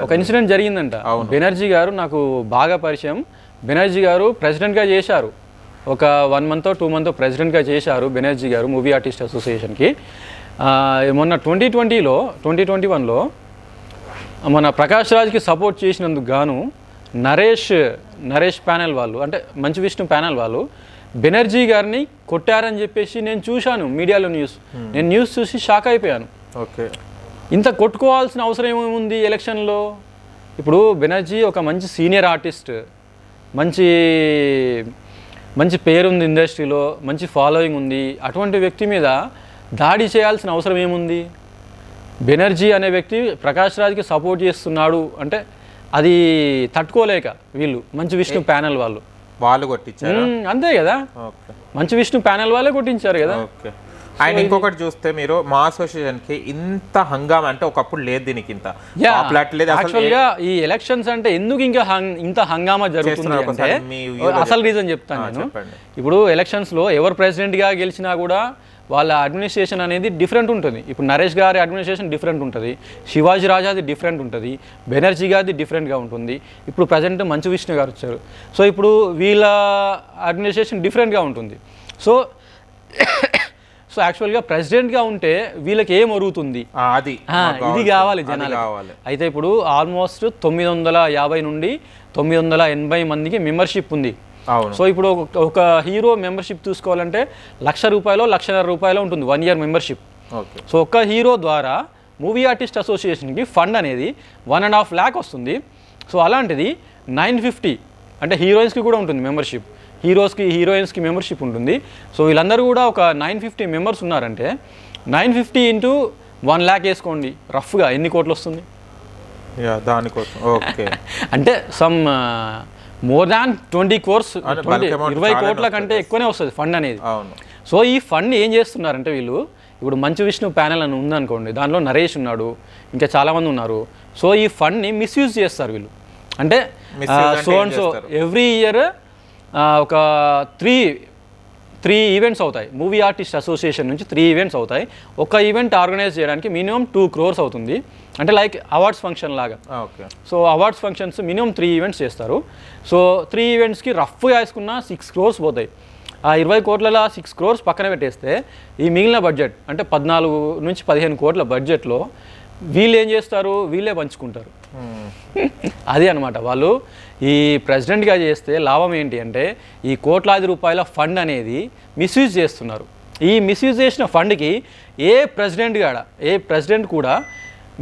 ఒక ఇన్సిడెంట్ జరిగిందంట. బెనర్జీ గారు నాకు బాగా పరిచయం. బెనర్జీ గారు ప్రెసిడెంట్గా చేశారు, ఒక 1 month 2 months ప్రెసిడెంట్గా చేశారు బెనర్జీ గారు మూవీ ఆర్టిస్ట్ అసోసియేషన్కి. మొన్న 2021లో మన ప్రకాష్ రాజ్కి సపోర్ట్ చేసినందుకు గాను నరేష్ ప్యానెల్ వాళ్ళు, అంటే మంచు విష్ణు ప్యానెల్ వాళ్ళు బెనర్జీ గారిని కొట్టారని చెప్పేసి నేను చూశాను మీడియాలో నేను న్యూస్ చూసి షాక్ అయిపోయాను. ఓకే, ఇంత కొట్టుకోవాల్సిన అవసరం ఏముంది ఎలక్షన్లో? ఇప్పుడు బెనర్జీ ఒక మంచి సీనియర్ ఆర్టిస్ట్, మంచి పేరుంది ఇండస్ట్రీలో, మంచి ఫాలోయింగ్ ఉంది. అటువంటి వ్యక్తి మీద దాడి చేయాల్సిన అవసరం ఏముంది? బెనర్జీ అనే వ్యక్తి ప్రకాష్ రాజ్కి సపోర్ట్ చేస్తున్నాడు అంటే అది తట్టుకోలేక వీళ్ళు మంచు విష్ణు ప్యానెల్ వాళ్ళు కొట్టించారు, అంతే కదా. మంచు విష్ణు ప్యానెల్ వాళ్ళే కొట్టించారు కదా. ఆయన ఇంకొకటి చూస్తే మీరు మా అసోసియేషన్ కి ఇంత హంగామా అంటే ఒకప్పుడు లేదు, దీనికి ఇంత యాక్చువల్గా ఈ ఎలక్షన్స్ అంటే ఎందుకు ఇంకా ఇంత హంగామా జరుగుతుంది అంటే అసలు రీజన్ చెప్తాను నేను. ఇప్పుడు ఎలక్షన్స్ లో ఎవరు ప్రెసిడెంట్ గా గెలిచినా కూడా వాళ్ళ అడ్మినిస్ట్రేషన్ అనేది డిఫరెంట్ ఉంటుంది. ఇప్పుడు నరేష్ గారి అడ్మినిస్ట్రేషన్ డిఫరెంట్ ఉంటుంది, శివాజీ రాజాది డిఫరెంట్ ఉంటుంది, బెనర్జీ గారిది డిఫరెంట్గా ఉంటుంది. ఇప్పుడు ప్రజెంట్ మంచు విష్ణు గారు వచ్చారు, సో ఇప్పుడు వీళ్ళ అడ్మినిస్ట్రేషన్ డిఫరెంట్గా ఉంటుంది. సో యాక్చువల్గా ప్రెసిడెంట్గా ఉంటే వీళ్ళకి ఏం అరుగుతుంది, ఇది కావాలి జనాలు. అయితే ఇప్పుడు ఆల్మోస్ట్ 950 నుండి 980 మందికి మెంబర్షిప్ ఉంది. సో ఇప్పుడు ఒక హీరో మెంబర్షిప్ చూసుకోవాలంటే ₹1,00,000 ₹1,50,000 ఉంటుంది 1 year మెంబర్షిప్. సో ఒక్క హీరో ద్వారా మూవీ ఆర్టిస్ట్ అసోసియేషన్కి ఫండ్ అనేది 1.5 lakh వస్తుంది. సో అలాంటిది 950 అంటే హీరోయిన్స్కి కూడా ఉంటుంది మెంబర్షిప్, హీరోయిన్స్కి మెంబర్షిప్ ఉంటుంది. సో వీళ్ళందరూ కూడా ఒక 950 మెంబర్స్ ఉన్నారంటే 950 into 1 lakh వేసుకోండి, రఫ్గా ఎన్ని కోట్లు వస్తుంది దానికోసం. ఓకే, అంటే సమ్ మోర్ దాన్ 20 crores 20 కోట్ల కంటే ఎక్కువనే వస్తుంది ఫండ్ అనేది. సో ఈ ఫండ్ ఏం చేస్తున్నారంటే వీళ్ళు, ఇప్పుడు మంచు విష్ణు ప్యానెల్ అని ఉందనుకోండి, దానిలో నరేష్ ఉన్నాడు, ఇంకా చాలామంది ఉన్నారు. సో ఈ ఫండ్ని మిస్యూజ్ చేస్తారు వీళ్ళు. అంటే సో ఎవ్రీ ఇయర్ ఒక 3 ఈవెంట్స్ అవుతాయి. మూవీ ఆర్టిస్ట్ అసోసియేషన్ నుంచి 3 ఈవెంట్స్ అవుతాయి. ఒక ఈవెంట్ ఆర్గనైజ్ చేయడానికి మినిమం 2 crores అవుతుంది, అంటే లైక్ అవార్డ్స్ ఫంక్షన్ లాగా. So awards functions minimum 3 events చేస్తారు. సో 3 ఈవెంట్స్కి రఫ్గా వేసుకున్న 6 crores పోతాయి. ఆ 20 కోట్లలో 6 crores పక్కన పెట్టేస్తే ఈ మిగిలిన బడ్జెట్ అంటే 14 నుంచి 15 కోట్ల బడ్జెట్లో వీళ్ళు ఏం చేస్తారు, వీళ్ళే పంచుకుంటారు. అది అనమాట. వాళ్ళు ఈ ప్రెసిడెంట్గా చేస్తే లాభం ఏంటి అంటే ఈ కోట్లాది రూపాయల ఫండ్ అనేది మిస్యూజ్ చేస్తున్నారు. ఈ మిస్యూజ్ చేసిన ఫండ్కి ఏ ప్రెసిడెంట్ కూడా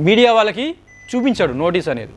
మీడియా వాళ్ళకి చూపించాడు నోటీస్ అనేది.